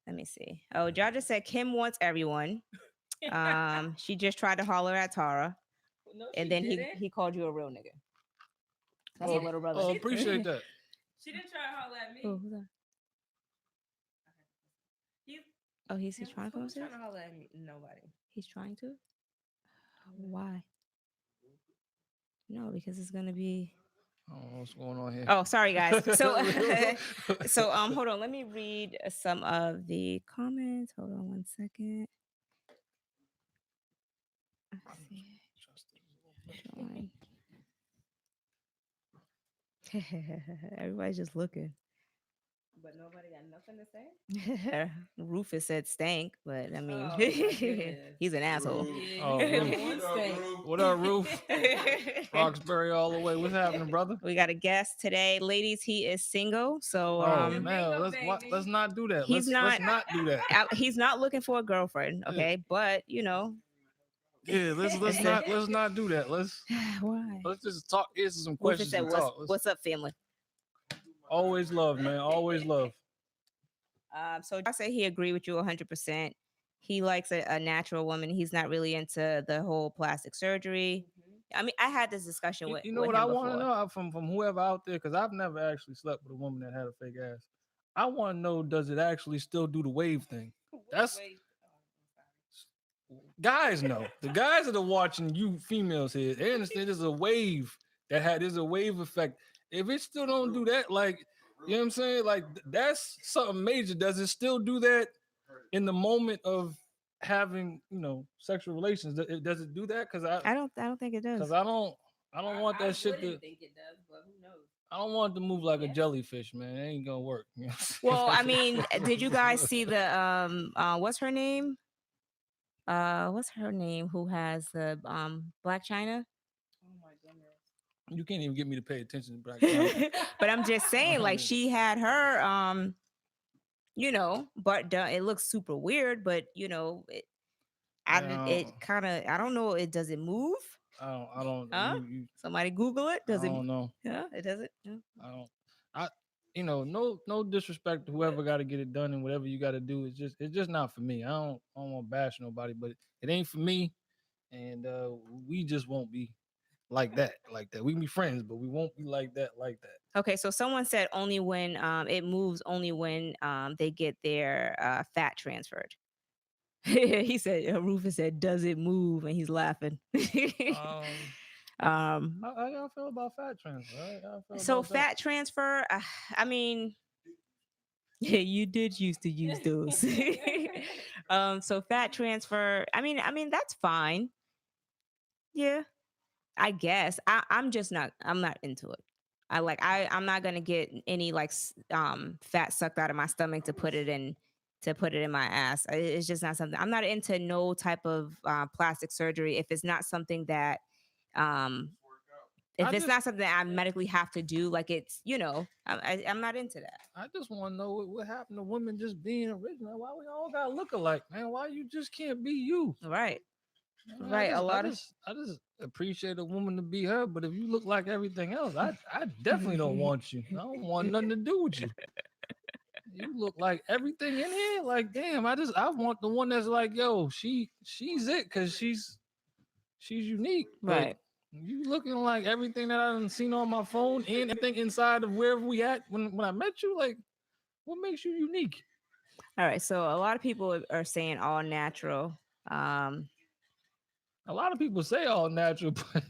Let me see. Oh, Jaja said Kim wants everyone. She just tried to holler at Tara, No, and then he called you a real nigga. That's my little brother. Oh, appreciate that. She didn't try to holler at me. Oh, who's that? He's trying to come Who's upstairs? trying to holler at me? Nobody. He's trying to? Why? No, because it's gonna be. I don't know what's going on here. Oh, sorry guys. So hold on. Let me read some of the comments. Hold on one second. Let's see. Join. Everybody's just looking. But nobody got nothing to say. Rufus said stank, but I mean, Oh, my goodness. he's an asshole. Oh, Roof. What up, Roof? Roxbury all the way. What's happening, brother? We got a guest today, ladies. He is single, so Oh Bingo, man, baby. let's not do that. He's Let's not do that. he's not looking for a girlfriend, okay? But you know, Yeah, let's not do that. why? Let's just talk. Answer some Rufus questions said, and talk. what's up, family? Always love, man. Always love. So I say he agreed with you 100%. He likes a natural woman. He's not really into the whole plastic surgery. I mean, I had this discussion with You know with what him I want to before. know from whoever out there, because I've never actually slept with a woman that had a fake ass. I want to know, does it actually still do the wave thing? That's guys know. The guys that are watching you females here, they understand there's a wave there's a wave effect. If it still don't do that, like you know what I'm saying, like that's something major. Does it still do that in the moment of having sexual relations? Does it do that? Because I don't think it does. I don't want that shit to. think it does, but who knows? I don't want it to move like a jellyfish, man. It ain't gonna work. Well, I mean, did you guys see the what's her name? What's her name? Who has the Black China? Oh my goodness. You can't even get me to pay attention to Black China. But I'm just saying, like she had her but it looks super weird. But it kind of I don't know. Does it move? I don't. Huh? Somebody Google it. Does I don't know. Yeah, it doesn't. Yeah. I don't. No disrespect to whoever got to get it done and whatever you got to do. It's just not for me. I don't want to bash nobody, but it ain't for me, and we just won't be like that. We can be friends, but we won't be like that. Okay, so someone said only when it moves only when they get their fat transferred. He said Rufus said, "Does it move?" And he's laughing. How y'all feel about fat transfer? So fat transfer, I mean, yeah, you did used to use those. So fat transfer, I mean that's fine. Yeah, I guess. I'm just not. I'm not into it. I'm not gonna get any fat sucked out of my stomach to put it in my ass. It's just not something. I'm not into no type of plastic surgery if it's not something that if it's not something that I medically have to do. Like it's I'm not into that. I just want to know what happened to women just being original. Why we all gotta look alike, man? Why you just can't be you? Right. Man, Right. I just appreciate a woman to be her, but if you look like everything else, I definitely don't want you. I don't want nothing to do with you. You look like everything in here. Like, damn, I want the one that's like, yo, she's it because she's unique. Right. You looking like everything that I done seen on my phone and everything inside of wherever we at when I met you. Like, what makes you unique? All right. So a lot of people are saying all natural. A lot of people say all natural, but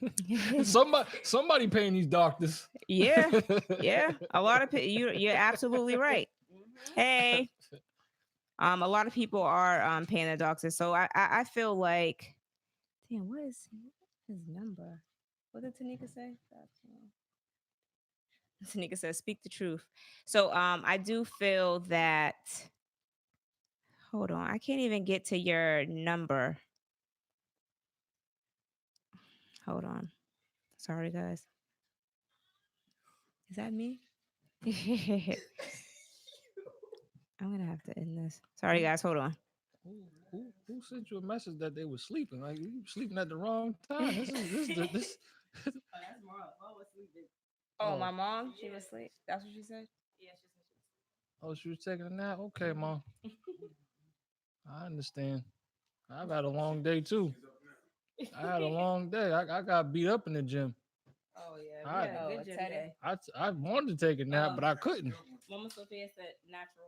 somebody paying these doctors. Yeah, yeah. A lot of people. You're absolutely right. Hey, a lot of people are paying the doctors. So I feel like, damn, what is his number? What did Tanika say? Tanika says, "Speak the truth." So I do feel that. Hold on, I can't even get to your number. Hold on. Sorry, guys. Is that me? I'm gonna have to end this. Sorry, guys. Hold on. Who sent you a message that they were sleeping? Like you sleeping at the wrong time. This. Oh, that's mom. Mom was sleeping. Oh, Oh. my mom. She was asleep. That's what she said. Yeah, she said Oh, she was taking a nap. Okay, mom. I understand. I've had a long day too. I had a long day. I got beat up in the gym. oh yeah, I- we had a Oh, good gym Teddy. day. I wanted to take a nap, but I couldn't. Mama Sophia said natural.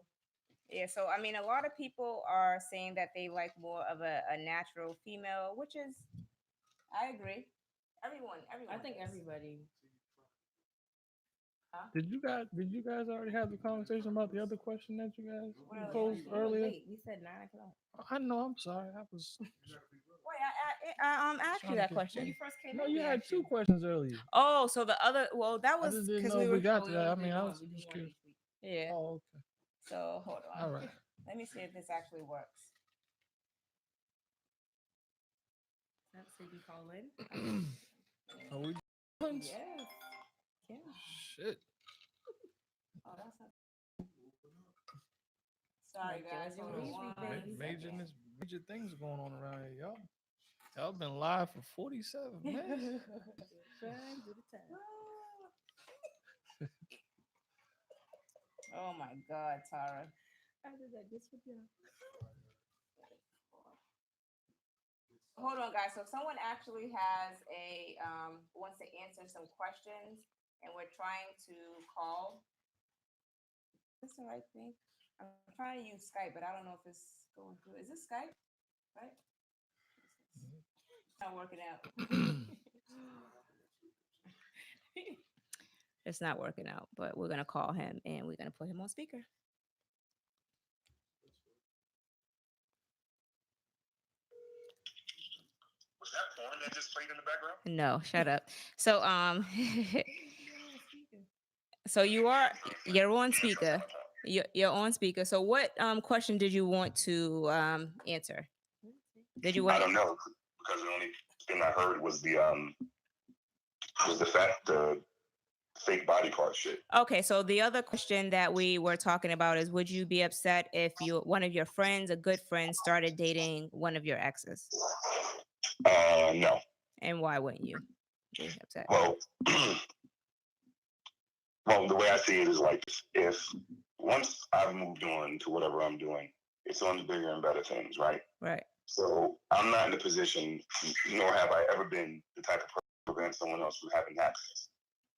Yeah. So I mean, a lot of people are saying that they like more of a natural female, which is, I agree. Everyone. I think does. everybody. Did you guys already have the conversation about the other question that you guys Well, posed We were earlier? late. We said 9:00. I know. I'm sorry. I was. Wait, I asked you Trying to that get- When question. you first came No, in, you we had asked two you. questions earlier. Oh, so the other. Well, that I was just didn't because know we if were. we got Oh, to we that. I only mean, did I one. was We do just one curious. each week. Yeah. Oh, okay. So hold on. All right. Let me see if this actually works. That's so you call in. Are we? Yes. Yeah. Shit. Oh, that's not. Sorry, Like, guys. Georgia Hold on Reese, one baby. Major things going on around here, y'all been live for 47 minutes. Trying to do the time. Oh my God, Tara. I did that just for you. Hold on, guys. So someone actually has wants to answer some questions, and we're trying to call. Is this the right thing? I'm trying to use Skype, but I don't know if it's going through. Is this Skype? Right? It's not working out. It's not working out, but we're gonna call him and we're gonna put him on speaker. Was that porn that just played in the background? No, shut up. So so you're on speaker. You're on speaker. So what question did you want to answer? Did you I want don't know because the only thing I heard was the fake body part shit. Okay, so the other question that we were talking about is, would you be upset if one of your friends, a good friend, started dating one of your exes? No. And why wouldn't you be upset? Well, the way I see it is like this. If once I've moved on to whatever I'm doing, it's on to bigger and better things, right? Right. So I'm not in a position, nor have I ever been the type of person to prevent someone else from having access.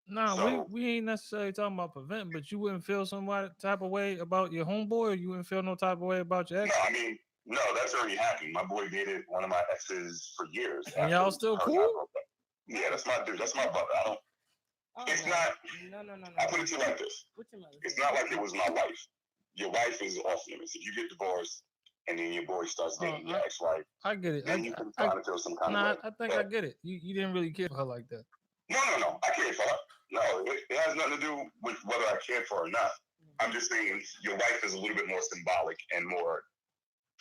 Nah, So- we ain't necessarily talking about preventing, but you wouldn't feel some type of way about your homeboy, or you wouldn't feel no type of way about your ex. No, I mean, no, that's already happened. My boy dated one of my exes for years. And y'all after still her and I cool? broke up. Yeah, that's my dude. That's my brother. I don't. Oh, It's no. not. No. I put it to you like this. What's your mother? It's not like it was my wife. Your wife is off limits. If you get divorced and then your boy starts dating your ex-wife, I get it. then you can try to feel some kind of way. I think I get it. You didn't really care for her like that. No. I care for her. No, it has nothing to do with whether I care for her or not. I'm just saying your wife is a little bit more symbolic and more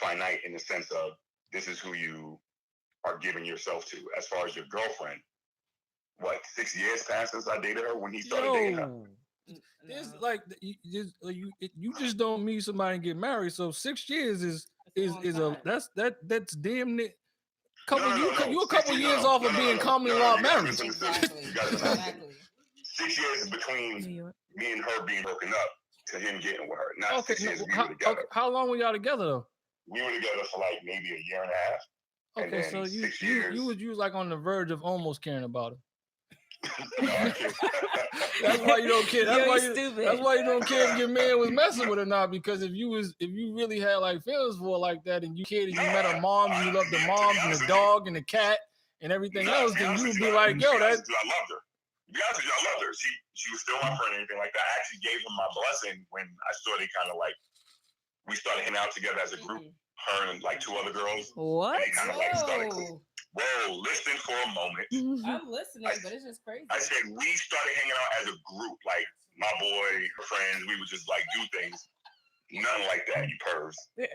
finite in the sense of this is who you are giving yourself to. As far as your girlfriend, what, 6 years passed since I dated her when he started dating her? It's like you just don't meet somebody and get married. So 6 years is that's damn near couple. You a couple years off of being common law married. Exactly. 6 years is between me and her being broken up to him getting with her. Not Okay, 6 years we were together. how long were y'all together though? We were together for like maybe a year and a half. And Okay, then so 6 you years. was like on the verge of almost caring about her. No, I can't. That's why you don't care. Stupid. That's why you don't care if your man was messing with her now. Because if you really had like feelings for her like that, and you cared, and you met her moms, and you loved the moms and the dog and the cat, and everything No, else, to be then honest you with would you, be like, yo, I that. loved her. To be honest with you, I loved her. She was still my friend and anything like that. I actually gave her my blessing when I saw they kind of like, we started hanging out together as a group, her and like 2 other girls. What? And they kind of like started, Whoa. whoa, listen for a moment. I'm listening, but it's just crazy. I said, we started hanging out as a group, like my boy, friends, we would just like do things. Nothing like that, you pervs. But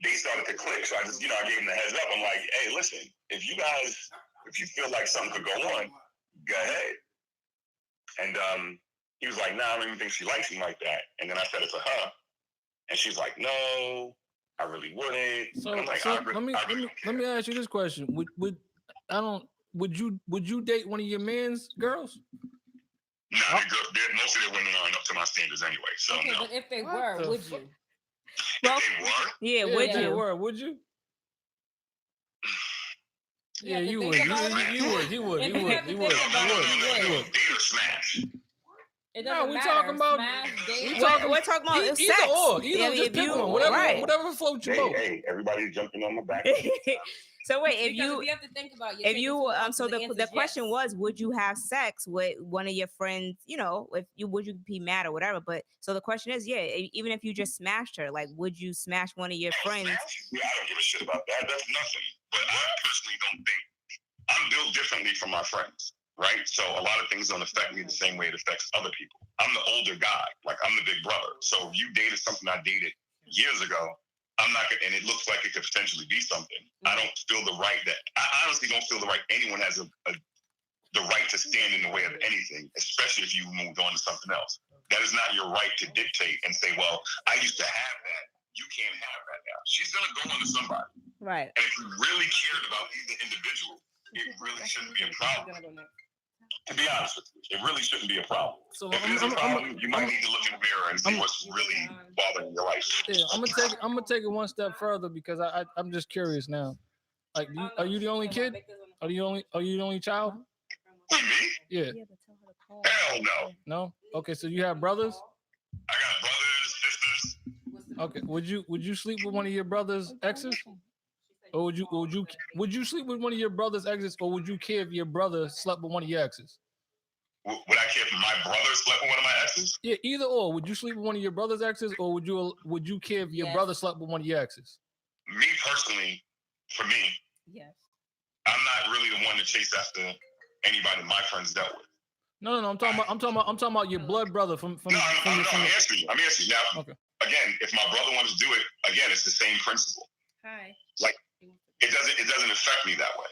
they started to click. So I just, I gave them the heads up. I'm like, hey, listen, if you feel like something could go on, go ahead. And he was like, nah, I don't even think she likes me like that. And then I said it to her, and she's like, no, I really wouldn't. So, and I'm like, let me ask you this question: Would you date one of your man's girls? No, most of their women aren't up to my standards anyway. So okay, no. but if they What were, the would fuck? you? Well, If they were, yeah, would they you? were, would you? Yeah, have to you think would. about it. He would. If you have to think about it, you would. date or smash. It No, doesn't we matter. talking about. Smash, date. We're talking about either sex. or. Yeah, Either just if pick you- one. Whatever, right. whatever floats your boat. Hey, everybody's jumping on my back. So wait, if Because you if you have to think about if you so the answer question yes. was, would you have sex with one of your friends, if you would you be mad or whatever? But so the question is, yeah, even if you just smashed her, like would you smash one of your friends? Yeah, I don't give a shit about that. That's nothing. But I personally don't think I'm built differently from my friends, right? So a lot of things don't affect me the same way it affects other people. I'm the older guy, like I'm the big brother. So if you dated something I dated years ago, I'm not gonna, and it looks like it could potentially be something. I don't feel the right I honestly don't feel the right. Anyone has the right to stand in the way of anything, especially if you moved on to something else. That is not your right to dictate and say, well, I used to have that. You can't have that now. She's gonna go on to somebody. Right. And if you really cared about the individual, it really shouldn't be a problem. To be honest with you, it really shouldn't be a problem. So If it is a problem, you might need to look in the mirror and see what's really bothering your life. Yeah, I'm gonna take it one step further because I'm just curious now. Like, are you the only kid? Are you the only child? Me? Yeah. Hell no. No. Okay, so you have brothers? I got brothers, sisters. Okay. Would you sleep with one of your brother's exes? Or would you sleep with one of your brother's exes, or would you care if your brother slept with one of your exes? Would I care if my brother slept with one of my exes? Yeah, either or. Would you sleep with one of your brother's exes, or would you care if your brother slept with one of your exes? Me personally, for me, yes, I'm not really the one to chase after anybody my friends dealt with. No. I'm talking about your blood brother from. I'm answering you. Now. Okay. Again, if my brother wanted to do it, again, it's the same principle. Hi. Like it doesn't affect me that way.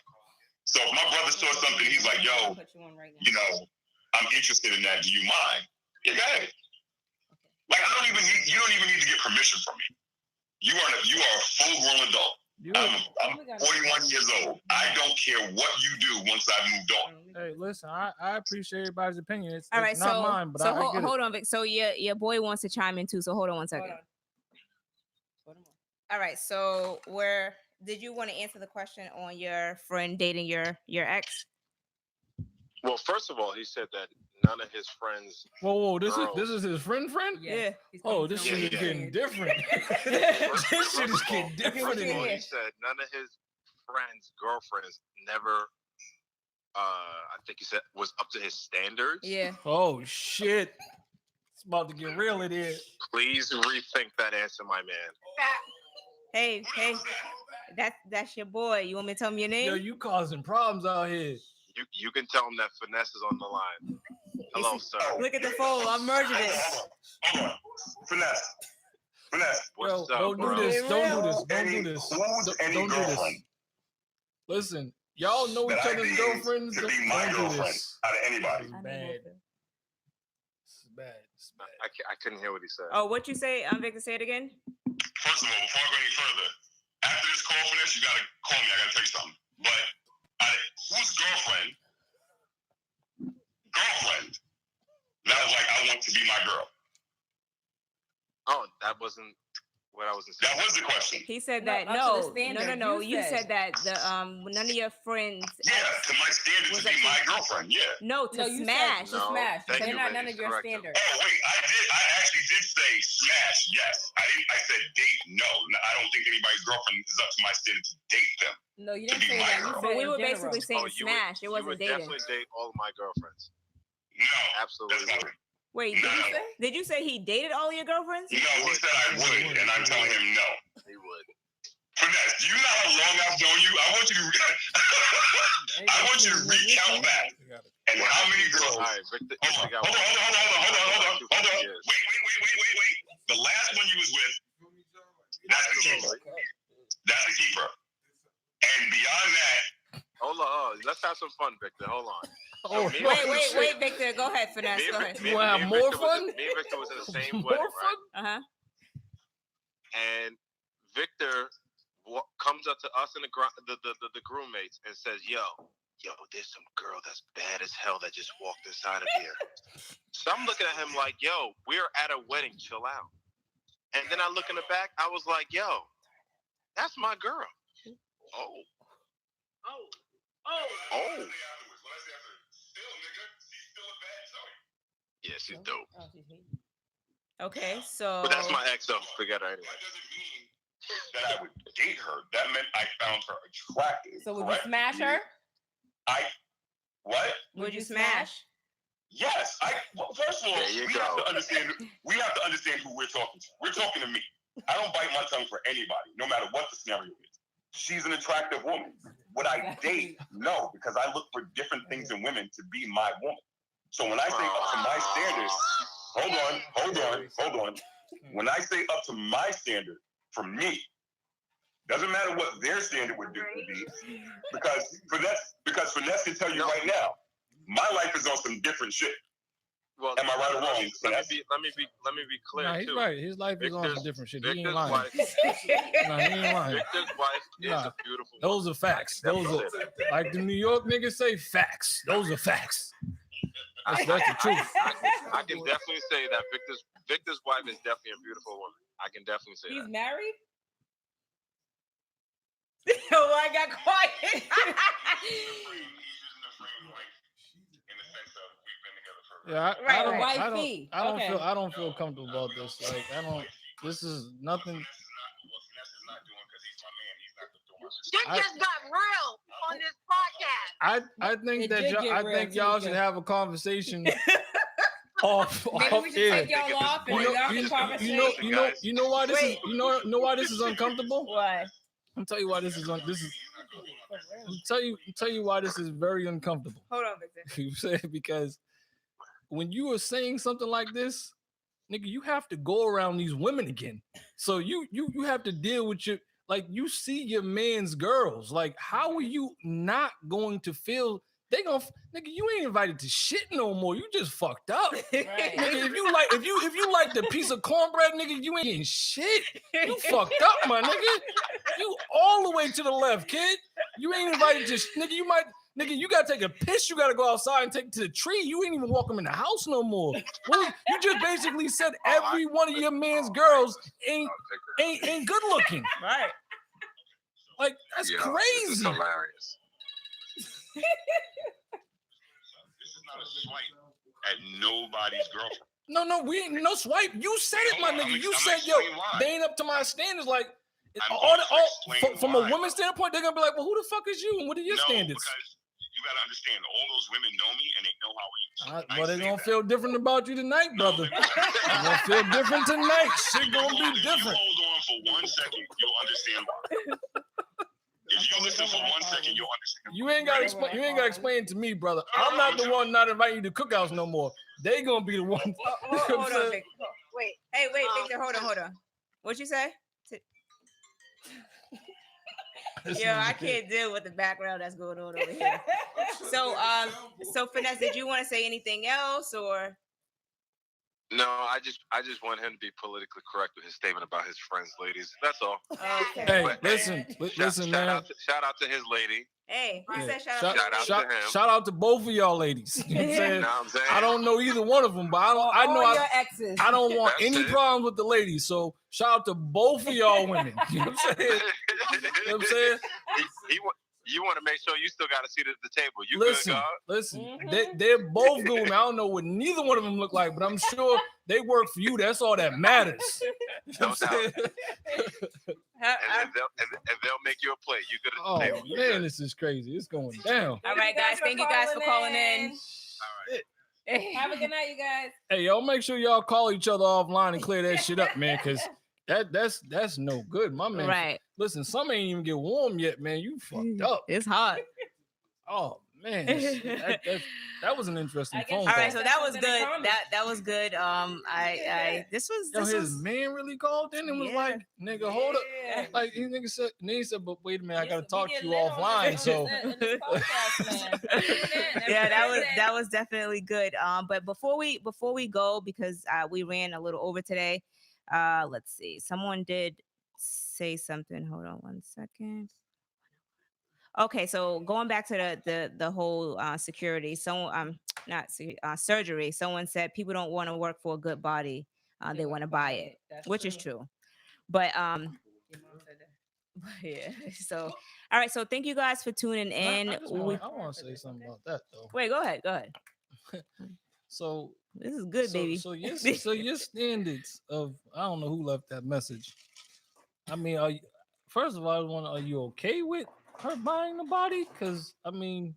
So if my brother saw something, he's like, yo, I'm interested in that. Do you mind? Yeah, go ahead. Like you don't even need to get permission from me. You are a full grown adult. I'm 41 years old. I don't care what you do once I've moved on. Hey, listen, I appreciate everybody's opinion. It's not so mine, but so I get hold it. on, Vic. So your boy wants to chime in too. So hold on one second. All right. So did you want to answer the question on your friend dating your ex? Well, first of all, he said that none of his friends. Whoa! This is his friend. Yeah. Oh, this shit is getting different. This shit is getting different. First of all, he said none of his friends' girlfriends never. I think he said was up to his standards. Yeah. Oh shit! It's about to get real in here. Please rethink that answer, my man. Hey, that's your boy. You want me to tell him your name? Yo, you causing problems out here. You can tell him that Finesse is on the line. Hello, sir. Look at the phone. I'm merging it. Hold on. Finesse. What's Yo, up, don't bro? do this. Don't do this. Listen, y'all know each other's girlfriends. To be my girlfriend out of anybody. This is bad. This is bad. I couldn't hear what he said. Oh, what you say? I'm Victor. Say it again. First of all, before I go any further, after this call for this, you gotta call me. I gotta tell you something. But whose girlfriend? That was like, I want to be my girl. Oh, that wasn't what I was That saying. was the question. He said No, that up to the no. standard, you You said said. that the none of your friends. Yeah, to my standard Was to be that my the- girlfriend. Yeah. No, to No, you smash. said to No, smash. thank They're you, not none ladies. of your Correct them. standards. Oh wait, I actually did say smash. Yes, I said date. No, I don't think anybody's girlfriend is up to my standard to date them. No, you To didn't be say my that. You girl. said But we in were general. basically saying you smash. It would, wasn't you would dating. definitely date all of my girlfirends. No, Absolutely that's not. would. Wait, No. did you say he dated all your girlfriends? No, he said I would, and I'm telling him no. He would. Finesse, do you know how long I've known you? I want you to recount that. And how many girls? All right, Victor. Hold on. Wait. The last one you was with, that's the keeper. That's the keeper. And beyond that, Hold on. Let's have some fun, Victor. Hold on. Oh, me- Wait, Victor. Go ahead, Finesse. Me Go and ahead. Vic- You wanna have me and more Victor was fun? in- Me and Victor was in the same More wedding, right? fun? And Victor comes up to us and the groommates and says, yo, there's some girl that's bad as hell that just walked inside of here. So I'm looking at him like, yo, we're at a wedding, chill out. And then I look in the back, I was like, yo, that's my girl. Oh. Yeah, she's dope. Oh, she's hating. Okay, so. But that's my ex, though. Forget her anyway. that doesn't mean that I would date her. That meant I found her attractive. So would correct? you smash her? What? Would you smash? Yes. First of all, There you we go. have to understand who we're talking to. We're talking to me. I don't bite my tongue for anybody, no matter what the scenario is. She's an attractive woman. Would I date? No, because I look for different things in women to be my woman. So when I say up to my standards, hold on. When I say up to my standard, for me, doesn't matter what their standard would be, because Finesse can tell you right now, my life is on some different shit. Well, Am I right or wrong? Let me be clear. Nah, he's too. right. His life is on some Victor's- different shit. He ain't Victor's lying. wife, Nah, he ain't lying. Victor's wife is Nah, a beautiful. Those are facts. Those are, like the New York niggas say, facts. Those are facts. That's the truth. I can definitely say that Victor's wife is definitely a beautiful woman. I can definitely say He's that. married? Oh, I got quiet. Yeah, Right, I don't feel comfortable about this. Like, this is nothing. Shit just got real on this podcast. I think It that did y'all, get I real, think too, y'all Joe. should have a conversation off Maybe we should air. take y'all off and y'all can conversate. You know why this is why this is uncomfortable? Why? I'll tell you why this is I'll tell you why this is very uncomfortable. Hold on, Victor. You said because when you are saying something like this, nigga, you have to go around these women again. So you have to deal with your, like, you see your man's girls. Like, how are you not going to feel they gonna, nigga, you ain't invited to shit no more. You just fucked up. Right. Nigga, if you like the piece of cornbread, nigga, you ain't getting shit. You fucked up, my nigga. You all the way to the left, kid. You ain't invited to nigga, you gotta take a piss. You gotta go outside and take it to the tree. You ain't even welcome in the house no more. Well, you just basically said every one of your man's girls ain't good looking. Right. Like, that's This crazy. is hilarious. This is not a swipe at nobody's girlfriend. No, we ain't no swipe. You said it, my nigga. You said, yo, they ain't up to my standards. Like, from a woman's standpoint, they're gonna be like, well, who the fuck is you and what are your standards? Because you gotta understand, all those women know me and they know how I use. Well, they're gonna feel different about you tonight, brother. They're gonna feel different tonight. Shit gonna be different. Hold on for 1 second, you'll understand why. If you listen for 1 second, you'll understand. You ain't gotta explain. You ain't gotta explain it to me, brother. I'm not the one not inviting you to cookouts no more. They gonna be the one. Hold on, Victor. Wait. Hey, wait, Victor. Hold on. What'd you say? Yeah, I can't deal with the background that's going on over here. So Finesse, did you want to say anything else or? No, I just want him to be politically correct with his statement about his friends, ladies. That's all. Okay. Hey, But, listen, shout man. out to his lady. Hey, he Yeah. said shout Shout out. out to him. Shout out to both of y'all ladies. You know what I'm You saying? know what I'm saying? I don't know either one of them, but I know all your exes. I don't want That's any it. problems with the ladies. So shout out to both of y'all women. You know what I'm saying? You know what I'm saying? You want to make sure you still got a seat at the table. You Listen, good, God? listen. Mhm. They're both good women. I don't know what neither one of them look like, but I'm sure they work for you. That's all that matters. You know what I'm No saying? And they'll make you a plate. You good at the Oh table. You man, good. this is crazy. It's going down. All right, guys. Thank you guys for calling in. Have a good night, you guys. Hey, y'all make sure y'all call each other offline and clear that shit up, man, because that's no good. My man. Right. Listen, some ain't even get warm yet, man. You fucked up. It's hot. Oh man, that was an interesting I guess phone All call. right, so that was Something in good. common. That was good. This Yo, was his man really called in and was Yeah. like, "Nigga, hold up." Yeah. Like he nigga said, and he said, "But wait a minute, I gotta We talk to get you lit on offline." this- So in this podcast, man. Tune in every yeah, Thursday. that was definitely good. But before we go, because we ran a little over today, let's see. Someone did say something. Hold on one second. Okay, so going back to the whole security, so not surgery. Someone said people don't want to work for a good body; they want to buy it, That's which is true. But Your mom said that. yeah. So all right, so thank you guys for tuning in. I want to say something about that though. Wait, go ahead. So This is good, baby. So your standards of I don't know who left that message. I mean, first of all, are you okay with her buying the body? Because I mean,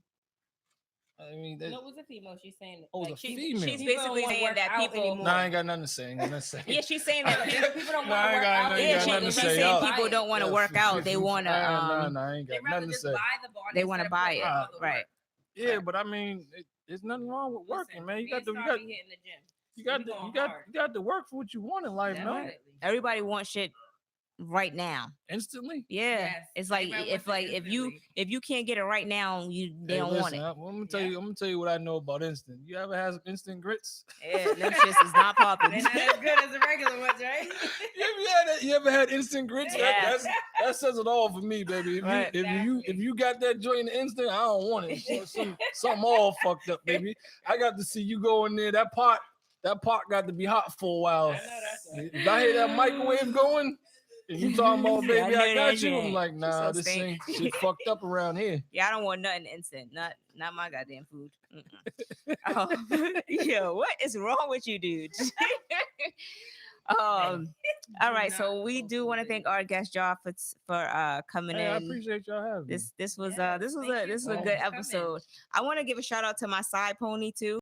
that, No, it was a female. She's saying Oh, like, the she's female. She's people basically don't wanna saying work that out people. anymore. nah, I ain't got nothing to say. Ain't got nothing to say. Yeah, she's saying that people don't Nah, want I to ain't work got- out. I ain't yeah, got she's nothing to say. saying Y'all- people don't want to work out. They want to Nah, I ain't They got rather nothing to just say. buy the body. they want to instead of buy putting it, in all the right? work. Yeah, but I mean, there's nothing wrong with working, Listen, man. You me got and to, Star be hitting the gym. you got We to, going you got, hard. you got to work for what you want in life, man. Definitely. Everybody wants shit right now. Instantly. Yeah, Yes, it's like everybody if wants it you instantly. can't get it right now, they Hey, don't want listen, it. I'm gonna tell Yeah. you. I'm gonna tell you what I know about instant. You ever had some instant grits? Yeah, them shits is not popping. They're not as good as the regular ones, right? You ever had instant grits? Yeah. That says it all for me, baby. If Right. you got that joint in the instant, I don't want it. Something all fucked up, baby. I got to see you go in there. That pot got to be hot for a while. I know that's right. If I hear that microwave going, and you talking about Yeah, baby, I I know got that you. I'm shit. like, She's nah, so this stank. ain't shit fucked up around here. Yeah, I don't want nothing instant. Not my goddamn food. Oh, yo, what is wrong with you, dude? All right, so we do want to thank our guest Job for coming Hey, I in. appreciate y'all having me. This was Yes, this was thank a you this was so a much good for coming. episode. I want to give a shout out to my side pony too.